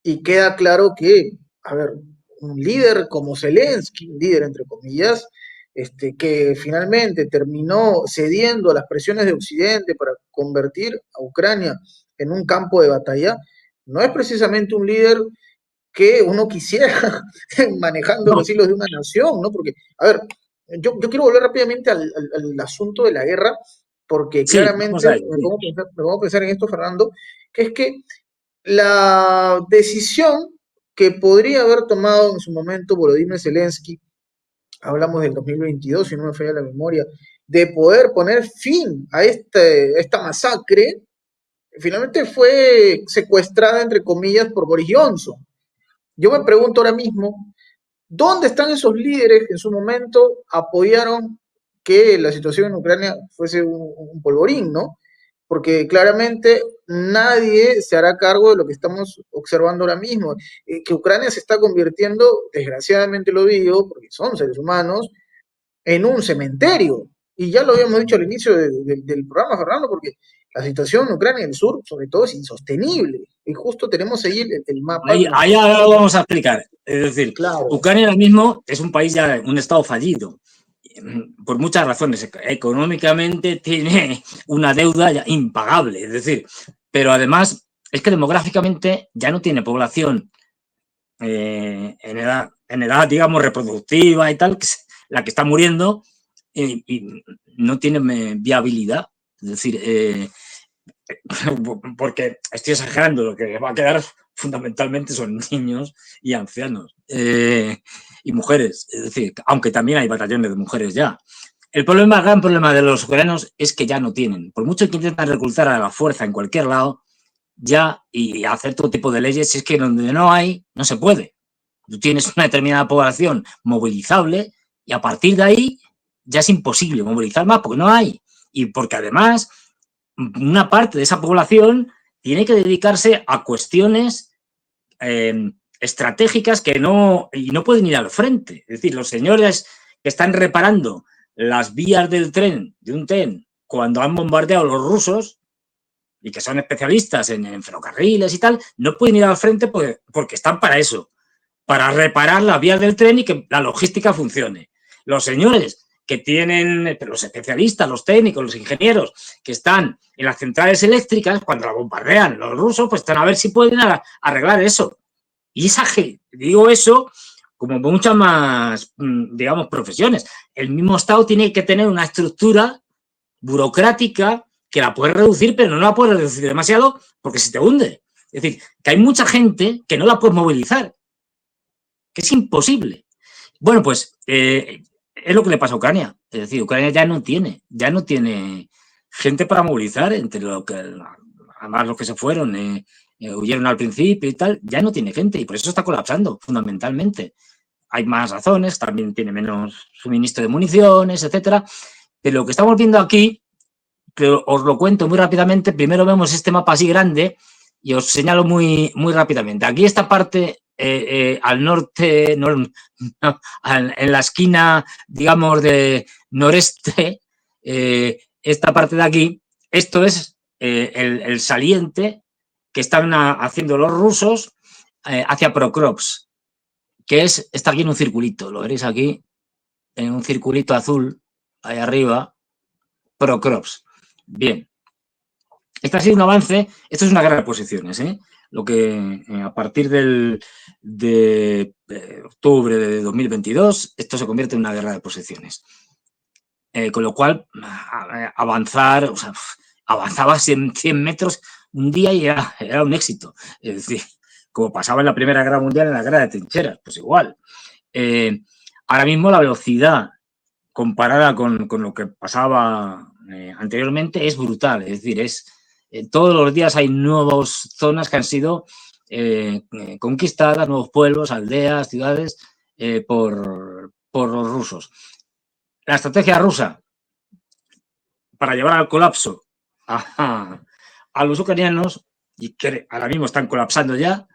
y queda claro que, a ver, un líder como Zelensky, un líder entre comillas, que finalmente terminó cediendo a las presiones de Occidente para convertir a Ucrania en un campo de batalla, no es precisamente un líder que uno quisiera manejando no, los hilos de una nación, ¿no? Porque, a ver, yo quiero volver rápidamente al asunto de la guerra, porque Sí, vamos claramente a ello. Sí. me pongo a pensar en esto, Fernando, que es que la decisión que podría haber tomado en su momento Volodymyr Zelensky, hablamos del 2022, si no me falla la memoria, de poder poner fin a esta masacre, finalmente fue secuestrada, entre comillas, por Boris Johnson. Yo me pregunto ahora mismo, ¿dónde están esos líderes que en su momento apoyaron que la situación en Ucrania fuese un polvorín, ¿no? Porque claramente nadie se hará cargo de lo que estamos observando ahora mismo, que Ucrania se está convirtiendo, desgraciadamente lo digo, porque son seres humanos, en un cementerio. Y ya lo habíamos dicho al inicio del programa, Fernando, porque la situación en Ucrania y el sur, sobre todo, es insostenible. Y justo tenemos ahí el mapa que nos... Ahí ahora lo vamos a explicar. Es decir, Claro, Ucrania ahora mismo es un país ya, un estado fallido, por muchas razones. Económicamente tiene una deuda ya impagable, es decir, pero además es que demográficamente ya no tiene población en edad, digamos, reproductiva y tal, que es la que está muriendo y no tiene viabilidad. Es decir, porque estoy exagerando, lo que va a quedar fundamentalmente son niños y ancianos y mujeres, es decir, aunque también hay batallones de mujeres ya. El problema, el gran problema de los ucranianos es que ya no tienen, por mucho que intentan reclutar a la fuerza en cualquier lado, ya y hacer todo tipo de leyes, es que donde no hay, no se puede. Tú tienes una determinada población movilizable y a partir de ahí ya es imposible movilizar más porque no hay. Y porque además una parte de esa población tiene que dedicarse a cuestiones estratégicas que no, y no pueden ir al frente. Es decir, los señores que están reparando las vías del tren, de un tren, cuando han bombardeado los rusos, y que son especialistas en ferrocarriles y tal, no pueden ir al frente porque están para eso, para reparar las vías del tren y que la logística funcione. Los señores que tienen, los especialistas, los técnicos, los ingenieros que están en las centrales eléctricas, cuando la bombardean los rusos, pues están a ver si pueden arreglar eso. Y esa gente, digo eso como muchas más, digamos, profesiones. El mismo Estado tiene que tener una estructura burocrática que la puedes reducir, pero no la puedes reducir demasiado porque se te hunde. Es decir, que hay mucha gente que no la puedes movilizar, que es imposible. Bueno, pues es lo que le pasa a Ucrania. Es decir, Ucrania ya no tiene gente para movilizar, entre lo que, además los que se fueron, huyeron al principio y tal, ya no tiene gente y por eso está colapsando, fundamentalmente. Hay más razones, también tiene menos suministro de municiones, etcétera. Pero lo que estamos viendo aquí, que os lo cuento muy rápidamente, primero vemos este mapa así grande y os señalo muy, muy rápidamente. Aquí esta parte al norte, en la esquina, digamos, de noreste, esta parte de aquí, esto es el saliente que están haciendo los rusos hacia Prokrovsk, que está aquí en un circulito, lo veréis aquí, en un circulito azul, ahí arriba, Prokrovsk. Bien, este ha sido un avance, esto es una guerra de posiciones, ¿eh? Lo que a partir de octubre de 2022, esto se convierte en una guerra de posiciones. Con lo cual, avanzar, o sea, avanzaba 100 metros un día y era un éxito. Es decir, como pasaba en la Primera Guerra Mundial en la guerra de trincheras, pues igual. Ahora mismo la velocidad comparada con lo que pasaba anteriormente es brutal. Es decir, todos los días hay nuevas zonas que han sido conquistadas, nuevos pueblos, aldeas, ciudades, por los rusos. La estrategia rusa para llevar al colapso a los ucranianos, y que ahora mismo están colapsando ya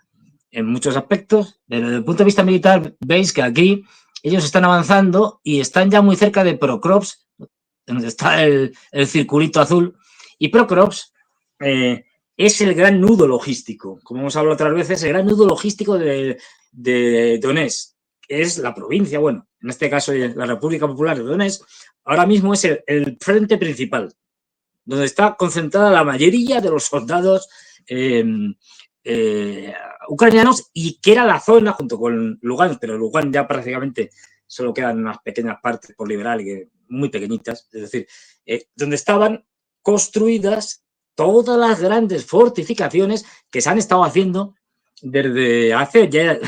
en muchos aspectos, pero desde el punto de vista militar veis que aquí ellos están avanzando y están ya muy cerca de Prokrovsk, donde está el circulito azul, y Prokrovsk es el gran nudo logístico, como hemos hablado otras veces, el gran nudo logístico de Donetsk, que es la provincia, bueno, en este caso la República Popular de Donetsk, ahora mismo es el frente principal, donde está concentrada la mayoría de los soldados ucranianos y que era la zona junto con Lugansk, pero Lugansk ya prácticamente solo quedan unas pequeñas partes por liberar y muy pequeñitas, es decir, donde estaban construidas todas las grandes fortificaciones que se han estado haciendo desde hace ya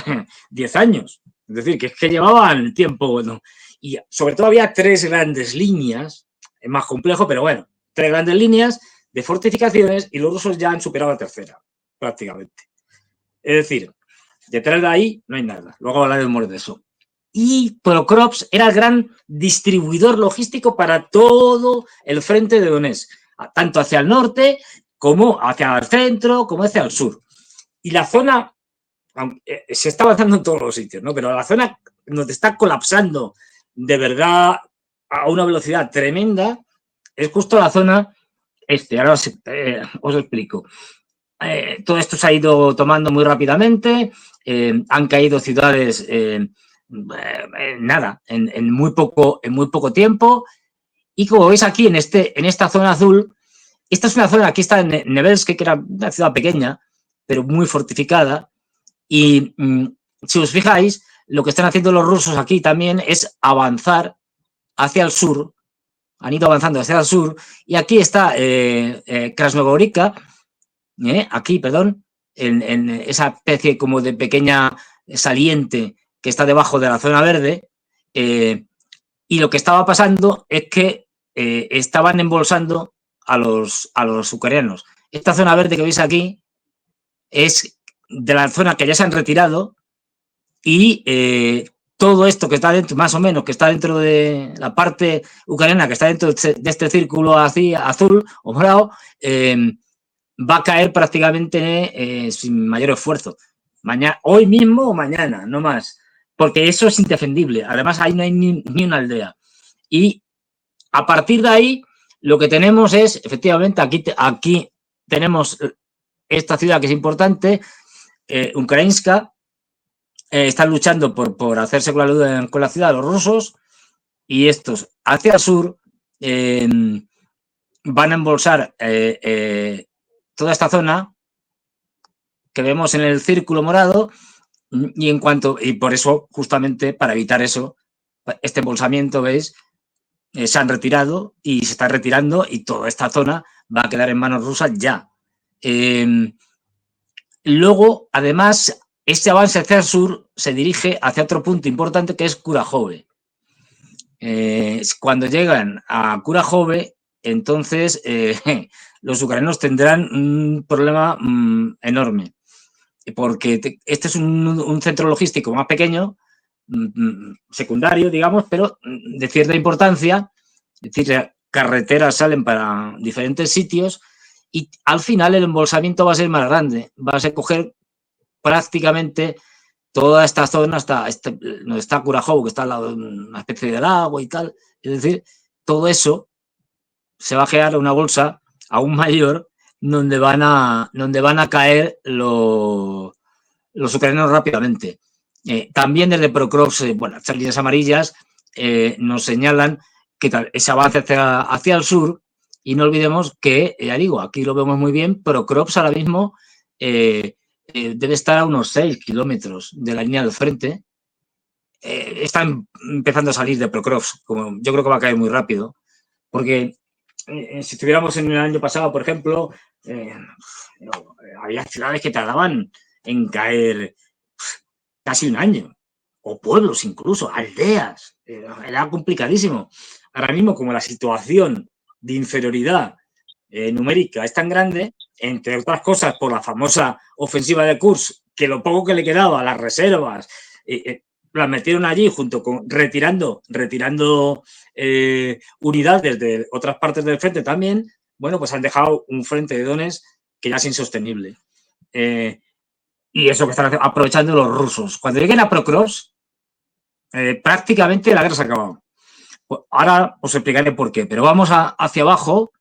10 años. Es decir, que es que llevaban tiempo, bueno, y sobre todo había 3 grandes líneas, es más complejo, pero bueno, 3 grandes líneas de fortificaciones y los rusos ya han superado la tercera, prácticamente. Es decir, detrás de ahí no hay nada. Luego hablaremos de eso. Y Procrops era el gran distribuidor logístico para todo el frente de Donetsk, tanto hacia el norte como hacia el centro, como hacia el sur. Y la zona, se está avanzando en todos los sitios, ¿no? Pero la zona donde está colapsando de verdad a una velocidad tremenda es justo la zona este. Ahora os explico. Todo esto se ha ido tomando muy rápidamente, han caído ciudades nada, en muy poco tiempo. Y como veis aquí en esta zona azul, esta es una zona, aquí está Nevelsk, que era una ciudad pequeña, pero muy fortificada. Y si os fijáis, lo que están haciendo los rusos aquí también es avanzar hacia el sur. Han ido avanzando hacia el sur. Y aquí está Krasnogorivka, aquí, perdón, en esa especie como de pequeña saliente que está debajo de la zona verde. Y lo que estaba pasando es que estaban embolsando a los ucranianos. Esta zona verde que veis aquí es de la zona que ya se han retirado y todo esto que está dentro, más o menos, que está dentro de la parte ucraniana, que está dentro de este círculo así, azul o morado, va a caer prácticamente sin mayor esfuerzo. Hoy mismo o mañana, no más. Porque eso es indefendible. Además, ahí no hay ni una aldea. Y a partir de ahí, lo que tenemos es, efectivamente, aquí tenemos esta ciudad que es importante, Ukrainska. Están luchando por hacerse con la ciudad los rusos, y estos hacia el sur van a embolsar toda esta zona que vemos en el círculo morado, y por eso, justamente para evitar eso, este embolsamiento, ¿veis? Se han retirado y se está retirando, y toda esta zona va a quedar en manos rusas ya. Luego, además, este avance hacia el sur se dirige hacia otro punto importante, que es Kurahove. Cuando llegan a Kurahove, entonces los ucranianos tendrán un problema enorme, porque este es un centro logístico más pequeño, secundario, digamos, pero de cierta importancia. Es decir, carreteras salen para diferentes sitios y al final el embolsamiento va a ser más grande, va a ser coger prácticamente toda esta zona, donde está Kurahove, que está al lado de una especie de lago y tal. Es decir, todo eso se va a crear una bolsa aún mayor donde van a caer los ucranianos rápidamente. También desde Procrops, bueno, estas líneas amarillas nos señalan que ese avance hacia el sur, y no olvidemos que, ya digo, aquí lo vemos muy bien, Procrops ahora mismo debe estar a unos 6 kilómetros de la línea del frente. Están empezando a salir de Procrops, como yo creo que va a caer muy rápido, porque si estuviéramos en el año pasado, por ejemplo, había ciudades que tardaban en caer casi un año, o pueblos incluso, aldeas. Era complicadísimo. Ahora mismo, como la situación de inferioridad numérica es tan grande, entre otras cosas por la famosa ofensiva de Kursk, que lo poco que le quedaba a las reservas las metieron allí junto con retirando unidades de otras partes del frente también. Bueno, pues han dejado un frente de Donetsk que ya es insostenible. Y eso que están aprovechando los rusos. Cuando lleguen a Procrops, prácticamente la guerra se ha acabado. Ahora os explicaré por qué, pero vamos hacia abajo.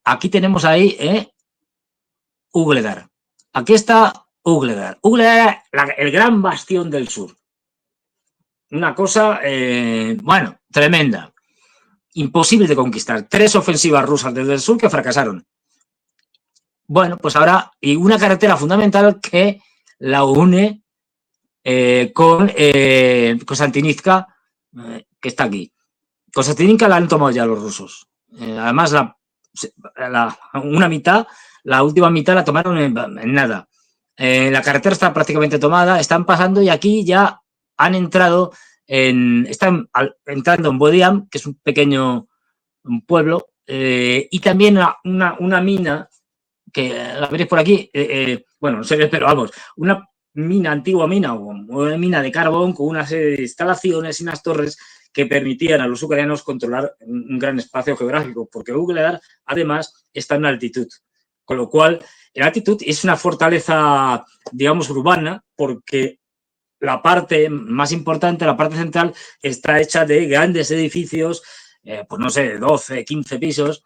Aquí tenemos ahí Ugledar. Aquí está Ugledar. Ugledar, el gran bastión del sur. Una cosa, bueno, tremenda. Imposible de conquistar. 3 ofensivas rusas desde el sur que fracasaron. Bueno, pues ahora, y una carretera fundamental que la une con Konstantinivka, que está aquí. Konstantinivka la han tomado ya los rusos. Además, una mitad, la última mitad la tomaron en nada. La carretera está prácticamente tomada, están pasando y aquí ya han entrado están entrando en Bodiam, que es un pequeño pueblo, y también una mina, que la veréis por aquí, bueno, no sé, pero vamos, una antigua mina, o una mina de carbón con una serie de instalaciones y unas torres que permitían a los ucranianos controlar un gran espacio geográfico, porque Google Earth, además, está en altitud. Con lo cual, en altitud es una fortaleza, digamos, urbana, porque la parte más importante, la parte central, está hecha de grandes edificios, pues no sé, 12, 15 pisos,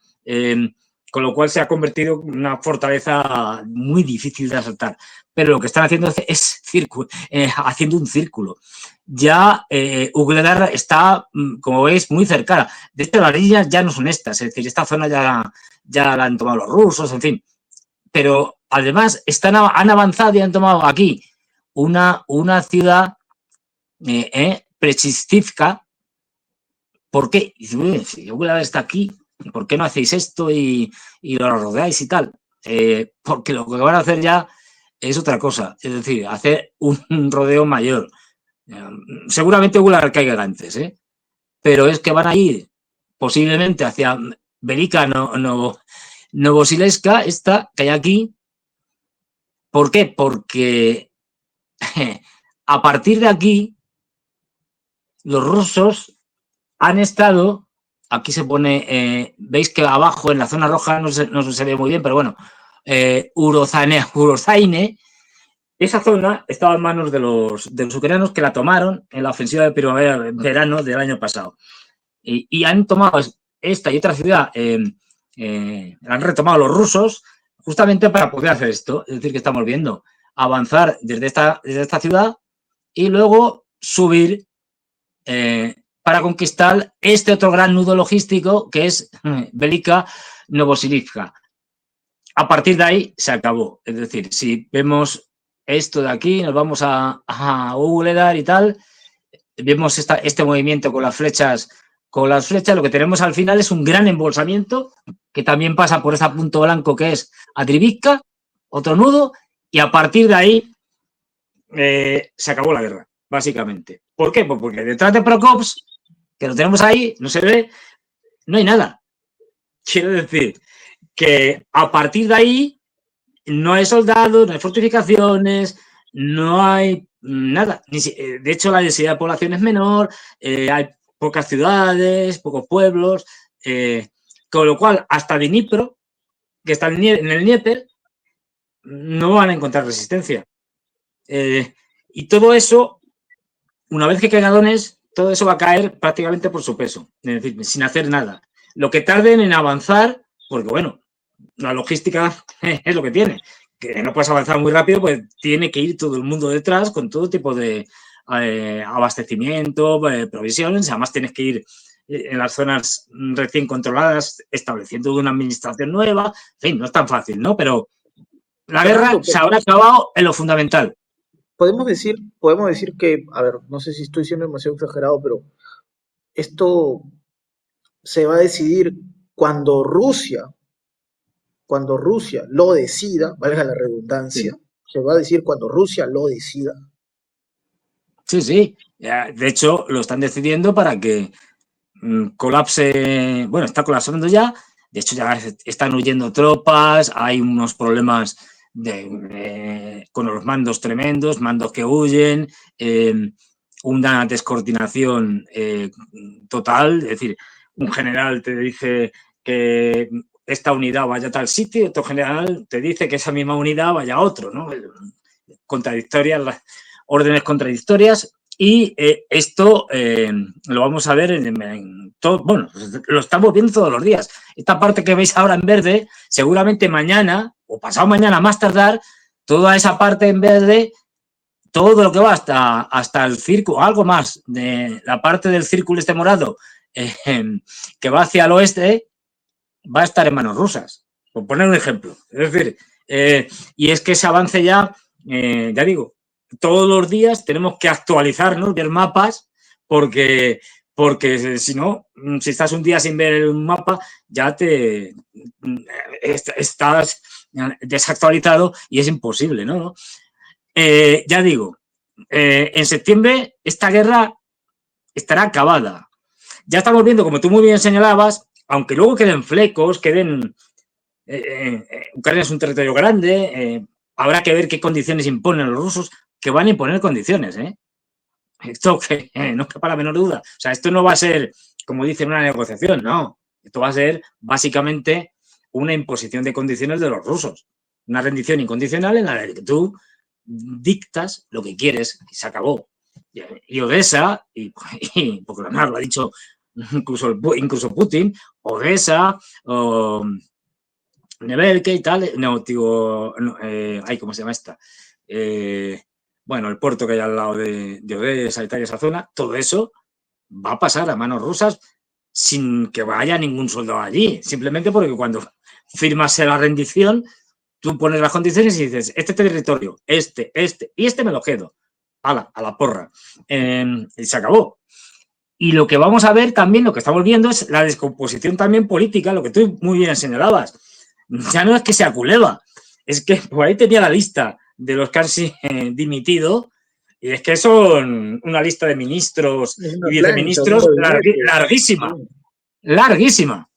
con lo cual se ha convertido en una fortaleza muy difícil de asaltar. Pero lo que están haciendo es haciendo un círculo. Ya Ugledar está, como veis, muy cercana. De hecho, las líneas ya no son estas, es decir, esta zona ya la han tomado los rusos, en fin. Pero además han avanzado y han tomado aquí una ciudad, Prechiztivka. ¿Por qué? Y dice, si Ugledar está aquí, ¿por qué no hacéis esto y lo rodeáis y tal? Porque lo que van a hacer ya es otra cosa, es decir, hacer un rodeo mayor. Seguramente Ugledar caiga antes, pero es que van a ir posiblemente hacia Velika Novosibirsk, esta que hay aquí. ¿Por qué? Porque a partir de aquí los rusos han estado, aquí se pone, veis que abajo en la zona roja no se ve muy bien, pero bueno, Urozaine, esa zona estaba en manos de los ucranianos, que la tomaron en la ofensiva de primavera-verano del año pasado. Y han tomado esta y otra ciudad, la han retomado los rusos justamente para poder hacer esto. Es decir, que estamos viendo avanzar desde esta ciudad y luego subir para conquistar este otro gran nudo logístico que es Velika Novosibirsk. A partir de ahí se acabó. Es decir, si vemos esto de aquí, nos vamos a Ugledar y tal, vemos este movimiento con las flechas. Lo que tenemos al final es un gran embolsamiento que también pasa por ese punto blanco que es Adrivivka, otro nudo, y a partir de ahí se acabó la guerra, básicamente. ¿Por qué? Pues porque detrás de Prokops, que lo tenemos ahí, no se ve, no hay nada. Quiero decir que a partir de ahí no hay soldados, no hay fortificaciones, no hay nada. De hecho, la densidad de población es menor, hay pocas ciudades, pocos pueblos, con lo cual hasta Dnipro, que está en el Dnieper, no van a encontrar resistencia. Y todo eso, una vez que caiga Donetsk, todo eso va a caer prácticamente por su peso, es decir, sin hacer nada. Lo que tarden en avanzar, porque bueno, la logística es lo que tiene, que no puedes avanzar muy rápido, pues tiene que ir todo el mundo detrás con todo tipo de abastecimiento, provisiones, además tienes que ir en las zonas recién controladas, estableciendo una administración nueva, en fin, no es tan fácil, ¿no? Pero la guerra se habrá acabado en lo fundamental. Podemos decir que, a ver, no sé si estoy siendo demasiado exagerado, pero esto se va a decidir cuando Rusia lo decida, valga la redundancia, sí. Se va a decir cuando Rusia lo decida. Sí, sí. De hecho, lo están decidiendo para que colapse, bueno, está colapsando ya, de hecho ya están huyendo tropas, hay unos problemas con los mandos tremendos, mandos que huyen, una descoordinación total, es decir, un general te dice que esta unidad vaya a tal sitio y otro general te dice que esa misma unidad vaya a otro, ¿no? Contradictorias, las órdenes contradictorias. Y esto lo vamos a ver en todo, bueno, lo estamos viendo todos los días. Esta parte que veis ahora en verde, seguramente mañana o pasado mañana más tardar, toda esa parte en verde, todo lo que va hasta el círculo, algo más de la parte del círculo este morado que va hacia el oeste, va a estar en manos rusas, por poner un ejemplo. Es decir, y es que ese avance ya digo, todos los días tenemos que actualizarnos, ver mapas, porque porque si no, si estás un día sin ver un mapa, ya estás desactualizado y es imposible, ¿no? Ya digo, en septiembre esta guerra estará acabada. Ya estamos viendo, como tú muy bien señalabas, aunque luego queden flecos, Ucrania es un territorio grande, habrá que ver qué condiciones imponen los rusos, que van a imponer condiciones, ¿eh? Esto que no es que para la menor duda. O sea, esto no va a ser, como dicen, una negociación, no. Esto va a ser básicamente una imposición de condiciones de los rusos. Una rendición incondicional en la que tú dictas lo que quieres y se acabó. Y Odessa, porque además lo ha dicho incluso Putin, Odessa, Nebelke y tal, no, digo, no, ¿cómo se llama esta? Bueno, el puerto que hay al lado de Odessa y tal, esa zona, todo eso va a pasar a manos rusas sin que vaya ningún soldado allí, simplemente porque cuando firmas la rendición, tú pones las condiciones y dices, este territorio, y este me lo quedo, a la porra, y se acabó. Y lo que vamos a ver también, lo que estamos viendo es la descomposición también política, lo que tú muy bien señalabas. Ya no es que sea Kuleva, es que por ahí tenía la lista de los que han dimitido y es que son una lista de ministros Es y una plancha, un viceministros gabinete. larguísima, Sí, larguísima.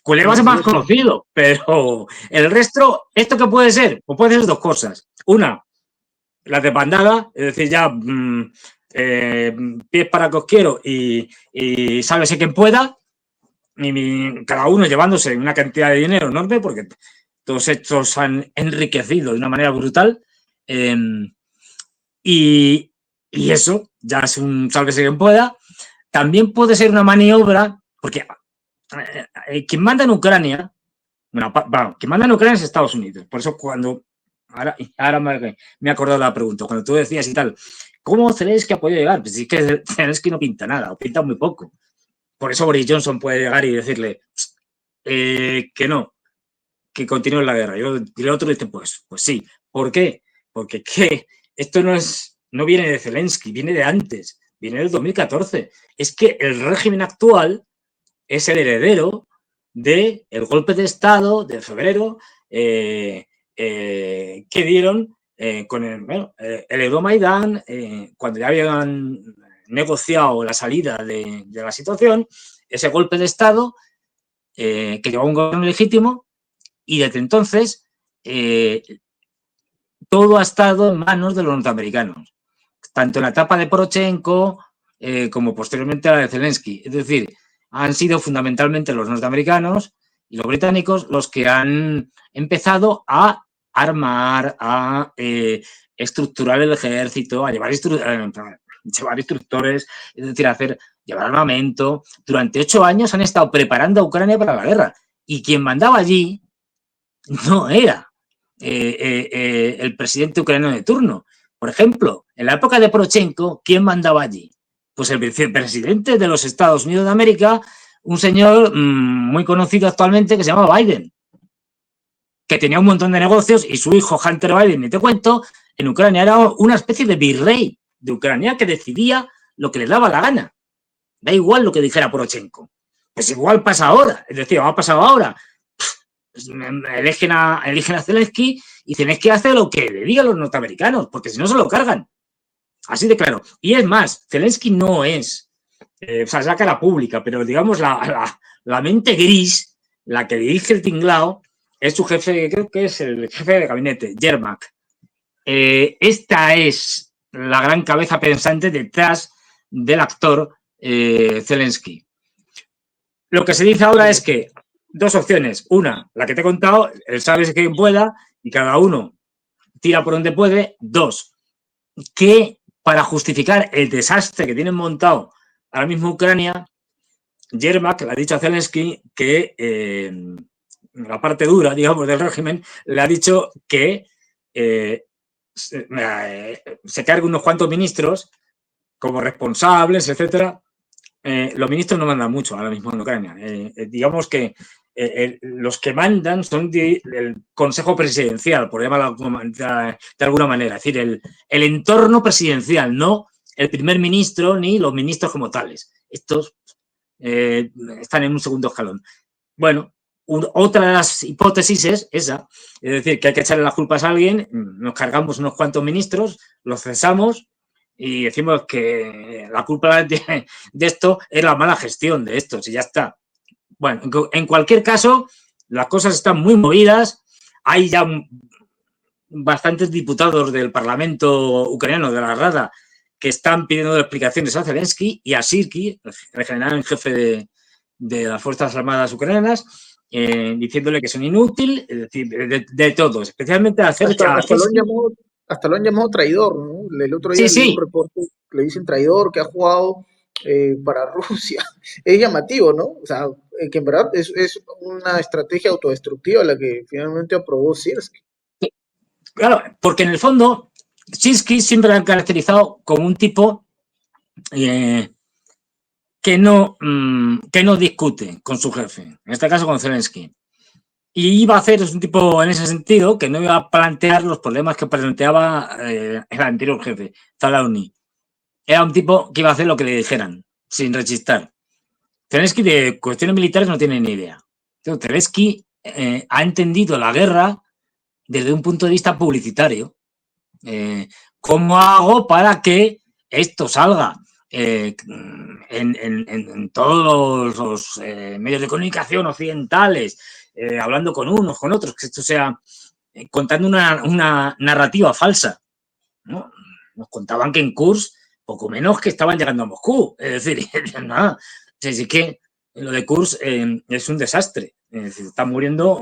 Kuleva es el así más es. conocido, pero el resto, ¿esto qué puede ser? Pues puede ser dos cosas. Una, la desbandada, es decir, ya pies para que os quiero y sálvese quien pueda, y cada uno llevándose una cantidad de dinero enorme, porque todos estos han enriquecido de una manera brutal. Y eso ya es un sálvese quien pueda. También puede ser una maniobra, porque quien manda en Ucrania, bueno, quien manda en Ucrania es Estados Unidos. Por eso ahora me he acordado de la pregunta. Cuando tú decías y tal, ¿cómo Zelensky ha podido llegar? Pues es que Zelensky no pinta nada, o pinta muy poco. Por eso Boris Johnson puede llegar y decirle que no, que continúe la guerra. Y el otro dice, pues sí. ¿Por qué? Porque esto no viene de Zelensky, viene de antes, viene del 2014. Es que el régimen actual es el heredero del golpe de Estado de febrero que dieron con el Euromaidán, cuando ya habían negociado la salida de la situación, ese golpe de Estado que llevaba un gobierno legítimo y desde entonces todo ha estado en manos de los norteamericanos, tanto en la etapa de Poroshenko como posteriormente a la de Zelensky. Es decir, han sido fundamentalmente los norteamericanos y los británicos los que han empezado a armar, a estructurar el ejército, a llevar instructores, es decir, llevar armamento. Durante 8 años han estado preparando a Ucrania para la guerra. Y quien mandaba allí no era el presidente ucraniano de turno. Por ejemplo, en la época de Poroshenko, ¿quién mandaba allí? Pues el vicepresidente de los Estados Unidos de América, un señor muy conocido actualmente que se llama Biden, que tenía un montón de negocios y su hijo Hunter Biden, ni te cuento, en Ucrania era una especie de virrey de Ucrania que decidía lo que le daba la gana. Da igual lo que dijera Poroshenko. Pues igual pasa ahora, es decir, ha pasado ahora. Eligen a Zelensky y Zelensky hace lo que le digan los norteamericanos, porque si no se lo cargan. Así de claro. Y es más, Zelensky no es, o sea, es la cara pública, pero digamos la mente gris, la que dirige el tinglao, es su jefe, creo que es el jefe de gabinete, Yermak. Esta es la gran cabeza pensante detrás del actor Zelensky. Lo que se dice ahora es que dos opciones. Una, la que te he contado, el sabes que pueda y cada uno tira por donde puede. Dos, que para justificar el desastre que tienen montado ahora mismo Ucrania, Yermak le ha dicho a Zelensky que la parte dura, digamos, del régimen, le ha dicho que se cargue unos cuantos ministros como responsables, etcétera. Los ministros no mandan mucho ahora mismo en Ucrania. Digamos que los que mandan son el Consejo Presidencial, por llamarlo de alguna manera, es decir, el entorno presidencial, no el primer ministro ni los ministros como tales. Estos están en un segundo escalón. Bueno, otra de las hipótesis es esa, es decir, que hay que echarle las culpas a alguien, nos cargamos unos cuantos ministros, los cesamos y decimos que la culpa de esto es la mala gestión de estos y ya está. Bueno, en cualquier caso, las cosas están muy movidas, hay ya bastantes diputados del Parlamento ucraniano, de la Rada, que están pidiendo explicaciones a Zelensky y a Sirski, el general en jefe de las Fuerzas Armadas ucranianas, diciéndole que son inútiles, es decir, de todos, especialmente a Sirski. Hasta lo han llamado traidor, ¿no? El otro día Sí, leí un sí, reporte que le dicen traidor, que ha jugado para Rusia. Es llamativo, ¿no? O sea, que en verdad es una estrategia autodestructiva la que finalmente aprobó Sirski. claro, porque en el fondo Sirski siempre lo han caracterizado como un tipo que no discute con su jefe, en este caso con Zelensky. Y iba a hacer, es un tipo en ese sentido, que no iba a plantear los problemas que planteaba el anterior jefe, Zalauni. Era un tipo que iba a hacer lo que le dijeran, sin rechistar. Zelensky de cuestiones militares no tiene ni idea. Entonces, Zelensky ha entendido la guerra desde un punto de vista publicitario. ¿Cómo hago para que esto salga en todos los medios de comunicación occidentales, hablando con unos, con otros, que esto sea contando una narrativa falsa, ¿no? Nos contaban que en Kursk poco menos que estaban llegando a Moscú, es decir, nada, es que lo de Kursk es un desastre, es decir, están muriendo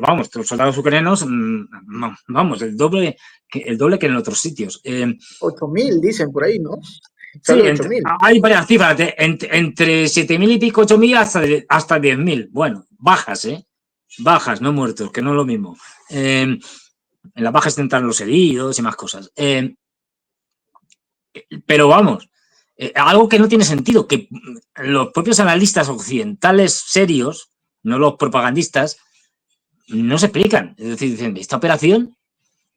vamos, los soldados ucranianos, vamos, el doble que en otros sitios. 8.000 dicen por ahí, ¿no? Se Sí, habla de 8.000. hay varias cifras, entre 7.000 y pico, 8.000 hasta 10.000. Bueno, bajas, ¿eh? Bajas, no muertos, que no es lo mismo. En las bajas entran los heridos y más cosas. Pero vamos, algo que no tiene sentido, que los propios analistas occidentales serios, no los propagandistas, no se explican. Es decir, dicen, esta operación,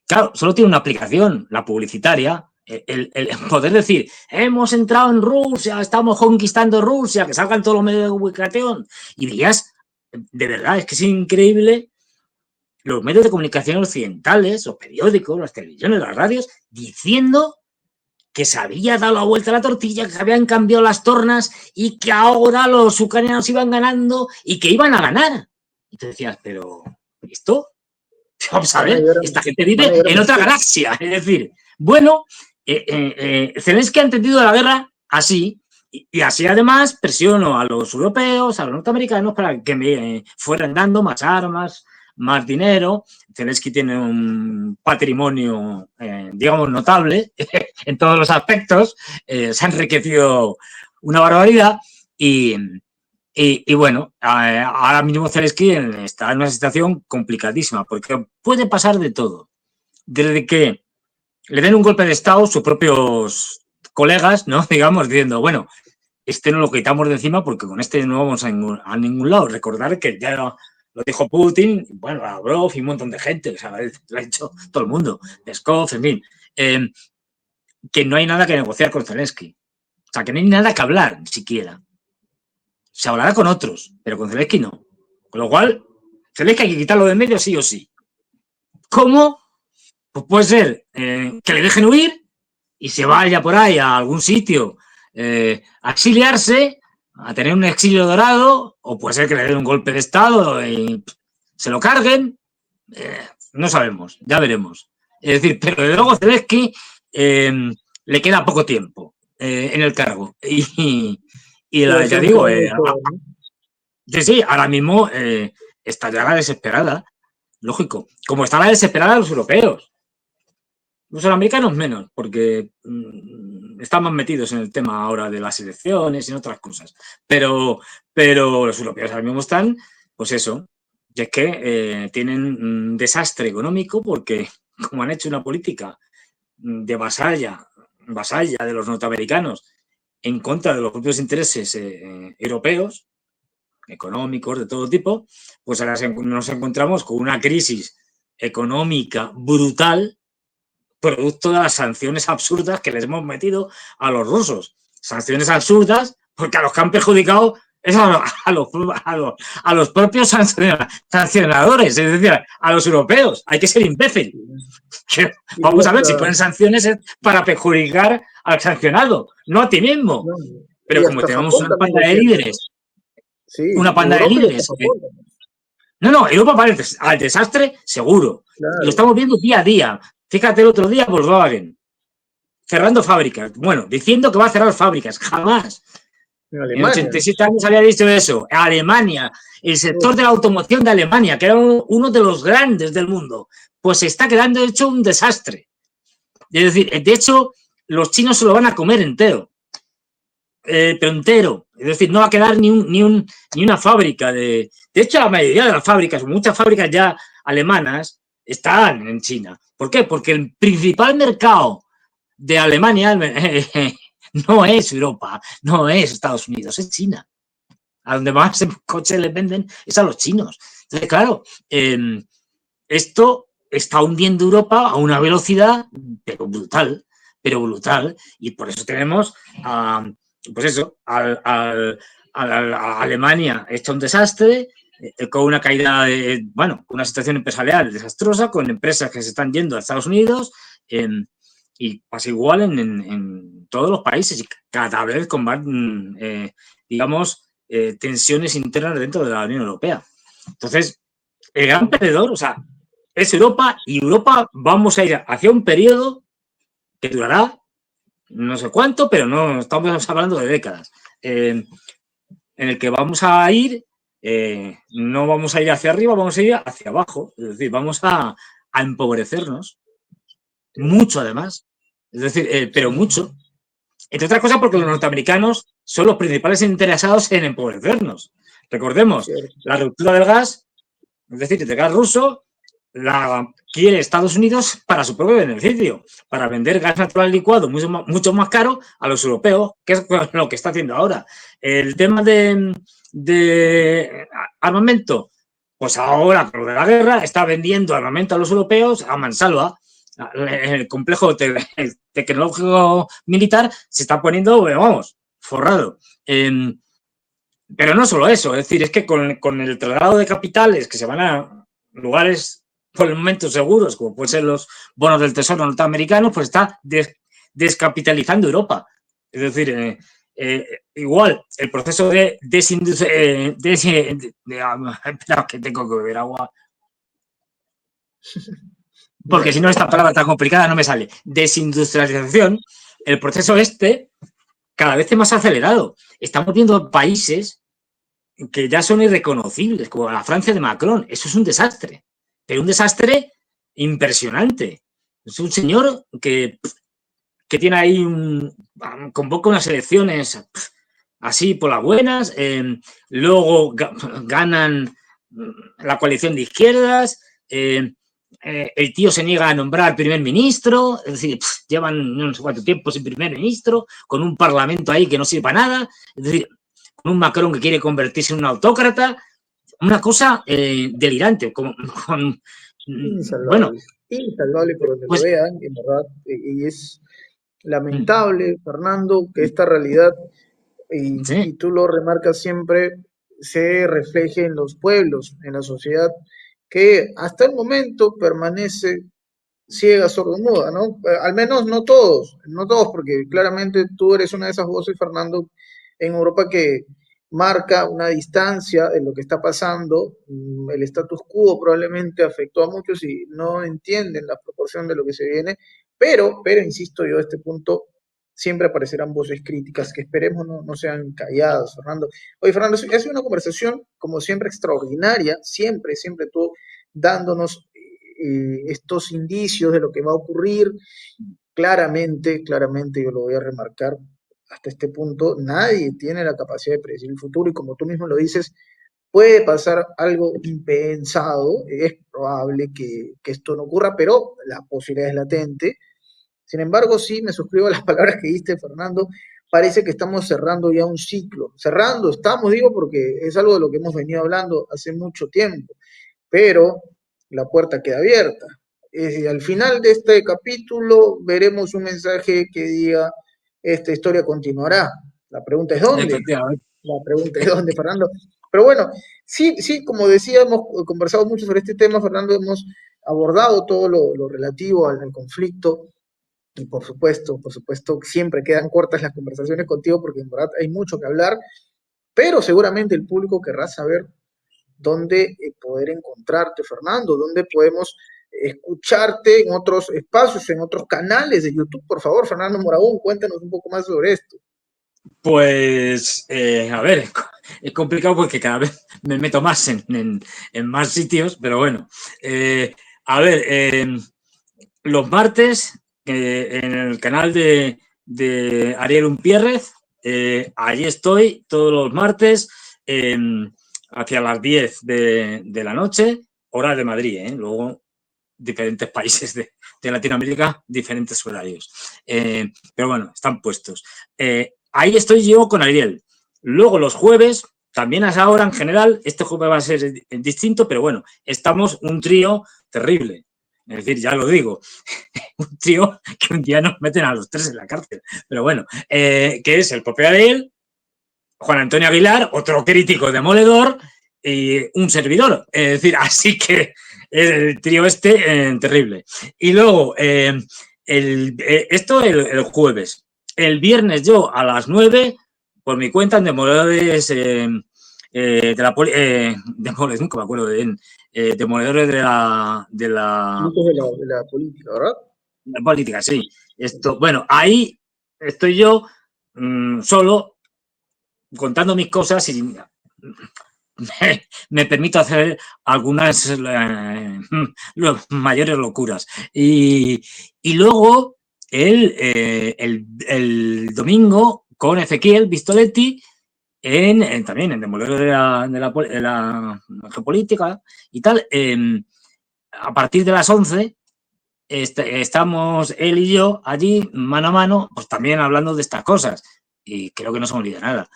claro, solo tiene una aplicación, la publicitaria, el poder decir, hemos entrado en Rusia, estamos conquistando Rusia, que salgan todos los medios de comunicación. Y dirías, de verdad, es que es increíble los medios de comunicación occidentales, los periódicos, las televisiones, las radios, diciendo que se había dado la vuelta a la tortilla, que habían cambiado las tornas y que ahora los ucranianos iban ganando y que iban a ganar. Y tú decías, pero ¿esto? Vamos a ver, esta gente Van a vive llegar a en otra Moscú. galaxia. Es decir, bueno, Zelensky ha entendido la guerra así, y así además presionó a los europeos, a los norteamericanos, para que me fueran dando más armas, más dinero. Zelensky tiene un patrimonio, digamos, notable en todos los aspectos. Se ha enriquecido una barbaridad y bueno, ahora mismo Zelensky está en una situación complicadísima porque puede pasar de todo. Desde que le den un golpe de Estado sus propios colegas, ¿no? Digamos, diciendo, bueno, este no lo quitamos de encima porque con este no vamos a ningún lado. Recordar que ya lo dijo Putin, bueno, Lavrov y un montón de gente, o sea, lo ha hecho todo el mundo, Peskov, en fin, que no hay nada que negociar con Zelensky. O sea, que no hay nada que hablar, ni siquiera. Se hablará con otros, pero con Zelensky no. Con lo cual, Zelensky hay que quitarlo de medio sí o sí. ¿Cómo? Pues puede ser que le dejen huir y se vaya por ahí a algún sitio a exiliarse, a tener un exilio dorado, o puede ser que le den un golpe de Estado y se lo carguen. No sabemos, ya veremos. Es decir, pero de luego Zelensky le queda poco tiempo en el cargo. Puede ser Ya un digo, final de todo, ¿no? sí, ahora mismo está ya la desesperada, lógico. Como está la desesperada los europeos. Los americanos menos, porque están más metidos en el tema ahora de las elecciones y en otras cosas. Pero los europeos ahora mismo están, pues eso, y es que tienen un desastre económico porque como han hecho una política de vasalla de los norteamericanos en contra de los propios intereses europeos, económicos de todo tipo, pues ahora nos encontramos con una crisis económica brutal producto de las sanciones absurdas que les hemos metido a los rusos. Sanciones absurdas porque a los que han perjudicado es a los propios sancionadores, es decir, a los europeos. Hay que ser imbécil. Vamos a ver, si ponen sanciones es para perjudicar al sancionado, no a ti mismo. No, Pero y como hasta tenemos Japón una también panda lo de siente, ¿no? líderes, Sí, una panda de Europa y hasta líderes. Japón también. No, Europa va al desastre, seguro. Y lo Claro, estamos viendo día a día. Fíjate el otro día Volkswagen, cerrando fábricas. Bueno, diciendo que va a cerrar fábricas. Jamás. en En Alemania, ¿no? 87 años había dicho eso. Alemania, el sector Uf, de la automoción de Alemania, que era uno de los grandes del mundo, pues se está quedando hecho un desastre. Es decir, de hecho, los chinos se lo van a comer entero. Pero entero. Es decir, no va a quedar ni una fábrica. De hecho, la mayoría de las fábricas, muchas fábricas ya alemanas, están en China. ¿Por qué? Porque el principal mercado de Alemania no es Europa, no es Estados Unidos, es China. A donde más coches les venden es a los chinos. Entonces, claro, esto está hundiendo Europa a una velocidad, pero brutal, y por eso tenemos pues eso, a Alemania hecho un desastre, con una caída, bueno, una situación empresarial desastrosa, con empresas que se están yendo a Estados Unidos, y pasa igual en todos los países, y cada vez con más, digamos, tensiones internas dentro de la Unión Europea. Entonces, el gran perdedor, o sea, es Europa, y Europa vamos a ir hacia un periodo que durará no sé cuánto, pero no estamos hablando de décadas, en el que vamos a ir, no vamos a ir hacia arriba, vamos a ir hacia abajo, es decir, vamos a empobrecernos, mucho además, es decir, pero sí, mucho, entre otras cosas porque los norteamericanos son los principales interesados en empobrecernos. Recordemos, cierto. la ruptura del gas, es decir, del gas ruso, la quiere Estados Unidos para su propio beneficio, para vender gas natural licuado mucho más caro a los europeos, que es lo que está haciendo ahora. El tema de armamento, pues ahora con lo de la guerra está vendiendo armamento a los europeos a mansalva. El complejo tecnológico militar se está poniendo, vamos, forrado. Pero no solo eso, es decir, es que con el traslado de capitales que se van a lugares por el momento seguros, como pueden ser los bonos del tesoro norteamericano, pues está descapitalizando Europa. Es decir, igual el proceso de desindustrialización, espera, que tengo que beber agua, porque si Dale, no dale. esta palabra tan complicada no me sale, desindustrialización, el proceso cada vez es más acelerado. Estamos viendo países que ya son irreconocibles, como la Francia de Macron. Eso es un desastre, pero un desastre impresionante. Es un señor que tiene ahí convoca unas elecciones así por las buenas, luego ganan la coalición de izquierdas, el tío se niega a nombrar primer ministro, es decir, llevan no sé cuánto tiempo sin primer ministro, con un parlamento ahí que no sirve para nada, es decir, con un Macron que quiere convertirse en un autócrata, una cosa delirante, bueno, Insalvable. Insalvable por donde lo pues vean, en verdad. Y es lamentable, Fernando, que esta realidad, y sí, tú lo remarcas siempre, se refleje en los pueblos, en la sociedad, que hasta el momento permanece ciega, sordomuda, ¿no? Al menos no todos, no todos, porque claramente tú eres una de esas voces, Fernando, en Europa que marca una distancia de lo que está pasando. El status quo probablemente afectó a muchos y no entienden la proporción de lo que se viene, pero insisto yo, a este punto siempre aparecerán voces críticas que esperemos no sean calladas, Fernando. Oye, Fernando, ha sido una conversación, como siempre, extraordinaria, siempre tú dándonos estos indicios de lo que va a ocurrir. Claramente yo lo voy a remarcar, hasta este punto nadie tiene la capacidad de predecir el futuro y como tú mismo lo dices, puede pasar algo impensado, es probable que esto no ocurra, pero la posibilidad es latente. Sin embargo, sí me suscribo a las palabras que diste, Fernando. Parece que estamos cerrando ya un ciclo. Cerrando, estamos, digo, porque es algo de lo que hemos venido hablando hace mucho tiempo, pero la puerta queda abierta. al final de este capítulo veremos un mensaje que diga, esta historia continuará. La pregunta es ¿dónde? Efectivamente. La pregunta es ¿dónde, Fernando? Pero bueno, sí, sí, como decía, hemos conversado mucho sobre este tema, Fernando, hemos abordado todo lo relativo al conflicto. Y por supuesto, siempre quedan cortas las conversaciones contigo porque en verdad hay mucho que hablar, pero seguramente el público querrá saber dónde poder encontrarte, Fernando, dónde podemos escucharte en otros espacios, en otros canales de YouTube. Por favor, Fernando Moraún, cuéntanos un poco más sobre esto. Pues, a ver, es complicado porque cada vez me meto más en más sitios, pero bueno. Eh, a ver, los martes en el canal de Ariel Umpierrez, allí estoy todos los martes eh, hacia las 10 de la noche, hora de Madrid, luego diferentes países de Latinoamérica, diferentes horarios. Pero bueno, están puestos. Ahí estoy yo con Ariel. Luego los jueves, también a esa hora en general, este jueves va a ser distinto, pero bueno, estamos un trío terrible. Es decir, ya lo digo, un trío que un día nos meten a los tres en la cárcel. Pero bueno, que es el propio Ariel, Juan Antonio Aguilar, otro crítico demoledor y un servidor. Es decir, así que el trío terrible. Y luego, esto el jueves. El viernes yo a las 9, por mi cuenta, en Demoledores de la Demoledores, nunca me acuerdo bien, Demoledores Mitos de la política, ¿verdad? la política, sí. Esto, bueno, ahí estoy yo solo contando mis cosas y me permito hacer algunas mayores locuras. Y luego el domingo con Ezequiel Vistoletti también en Demoledor de la geopolítica y tal, a partir de las 11 estamos él y yo allí mano a mano, pues también hablando de estas cosas y creo que no se me olvida nada.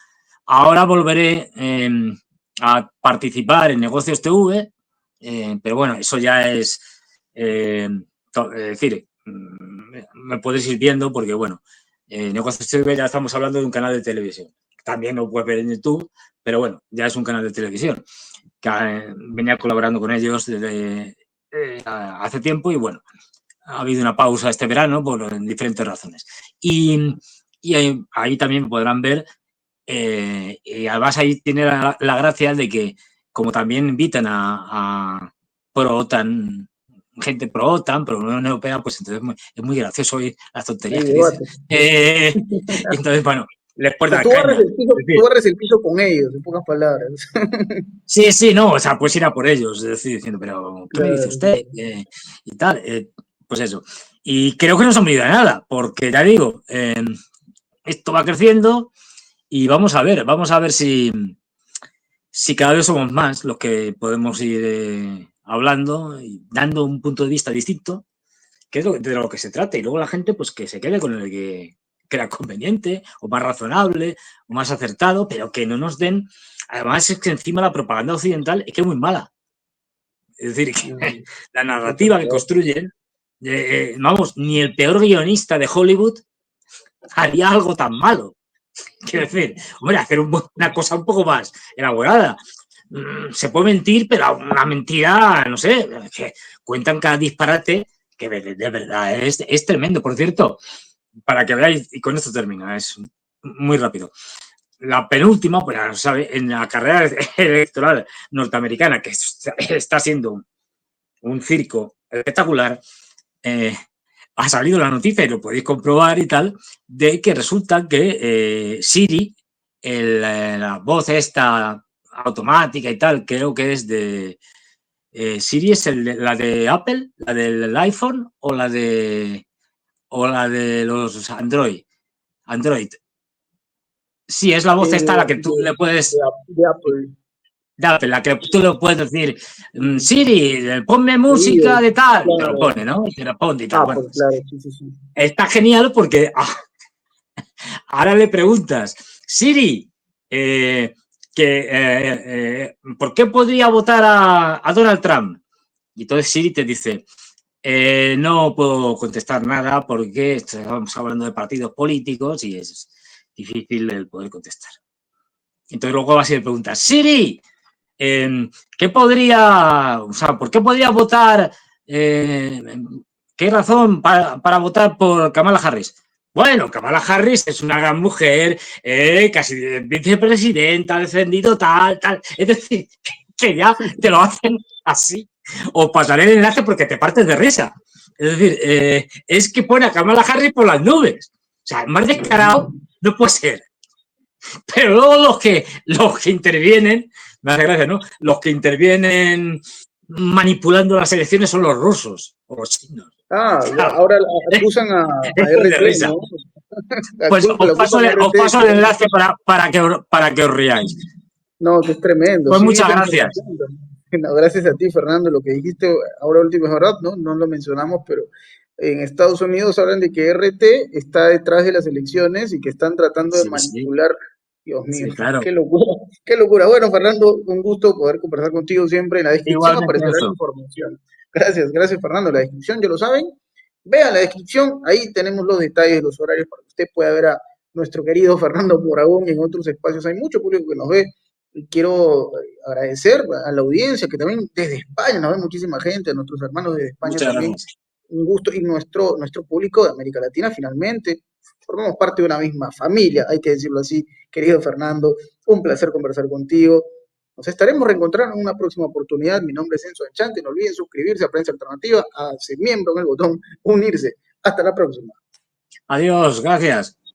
Ahora volveré a participar en Negocios TV, pero bueno, eso ya es decir, me puedes ir viendo porque bueno, Negocios TV ya estamos hablando de un canal de televisión. También lo puedes ver en YouTube, pero bueno, ya es un canal de televisión que venía colaborando con ellos desde hace tiempo y bueno, ha habido una pausa este verano por diferentes razones. Y ahí también podrán ver, y además ahí tiene la gracia de que como también invitan a pro-OTAN, gente pro-OTAN, pro-Unión Europea, pues entonces es muy gracioso oír las tonterías Hay que dicen. debate. Entonces, bueno, les O puedo sea, dar caña. Es tú decir, barres el piso con ellos, en pocas palabras. sí, sí, no, o sea, pues ir a por ellos, es decir, diciendo, pero, ¿qué me dice Claro. usted? Y tal, pues eso. Y creo que no se me olvida nada, porque ya digo, esto va creciendo y vamos a ver si cada vez somos más los que podemos ir hablando y dando un punto de vista distinto, que es de lo que se trata, y luego la gente pues que se quede con el que crea conveniente o más razonable o más acertado, pero que no nos den, además es que encima la propaganda occidental es que es muy mala, es decir, que la narrativa que construyen, vamos, ni el peor guionista de Hollywood haría algo tan malo. Quiero decir, hombre, hacer una cosa un poco más elaborada. Se puede mentir, pero una mentira, no sé, que cuentan cada disparate que de verdad es tremendo. Por cierto, para que veáis, y con esto termina, es muy rápido. La penúltima, pues ya sabe, en la carrera electoral norteamericana, que está siendo un circo espectacular, ha salido la noticia y lo podéis comprobar y tal, de que resulta que Siri, la voz esta automática y tal, creo que es de... Siri es la de Apple, la del iPhone o la de los Android. Android. Sí, es la voz esta a la que tú le puedes De Apple. la que tú le puedes decir, Siri, ponme música Oídos, de tal, y te lo claro. pone, ¿no? Y te lo pone y tal. Ah, Bueno, pues claro, sí, sí, sí. está genial porque ahora le preguntas, Siri, ¿por qué podría votar a Donald Trump? Y entonces Siri te dice, No puedo contestar nada porque estamos hablando de partidos políticos y es difícil el poder contestar. Entonces luego va a ser pregunta, Siri, ¿qué podría, o sea, por qué podría votar, qué razón para votar por Kamala Harris? Bueno, Kamala Harris es una gran mujer, casi vicepresidenta, ha defendido tal. Es decir, que ya te lo hacen así. O pasaré el enlace porque te partes de risa. Es decir, es que pone a Kamala Harris por las nubes. O sea, más descarado no puede ser. Pero luego los que intervienen, me hace gracia, ¿no? Los que intervienen manipulando las elecciones son los rusos o los chinos. Claro, Ahora acusan a esto es de RT, risa. ¿no? Pues Lo acusan a os RT paso el enlace para que os riáis. No, que es tremendo. Pues Sí, vi muchas esa gracias. información. No, gracias a ti, Fernando. Lo que dijiste ahora último es verdad, ¿no? No lo mencionamos, pero en Estados Unidos hablan de que RT está detrás de las elecciones y que están tratando de Sí, sí, manipular. Dios mío, sí, claro. qué locura, qué locura. Bueno, Fernando, un gusto poder conversar contigo siempre. En la descripción Igualmente aparecerá la eso. información. Gracias, Fernando. La descripción, ya lo saben. Vean la descripción, ahí tenemos los detalles, los horarios para que usted pueda ver a nuestro querido Fernando Moragón en otros espacios. Hay mucho público que nos ve. Y quiero agradecer a la audiencia que también desde España nos ve muchísima gente, a nuestros hermanos desde España Muchas también. gracias. Un gusto y nuestro público de América Latina finalmente. Formamos parte de una misma familia, hay que decirlo así, querido Fernando. Un placer conversar contigo. Nos estaremos reencontrando en una próxima oportunidad. Mi nombre es Enzo Enchante. No olviden suscribirse a Prensa Alternativa, a ser miembro en el botón unirse. Hasta la próxima. Adiós, gracias.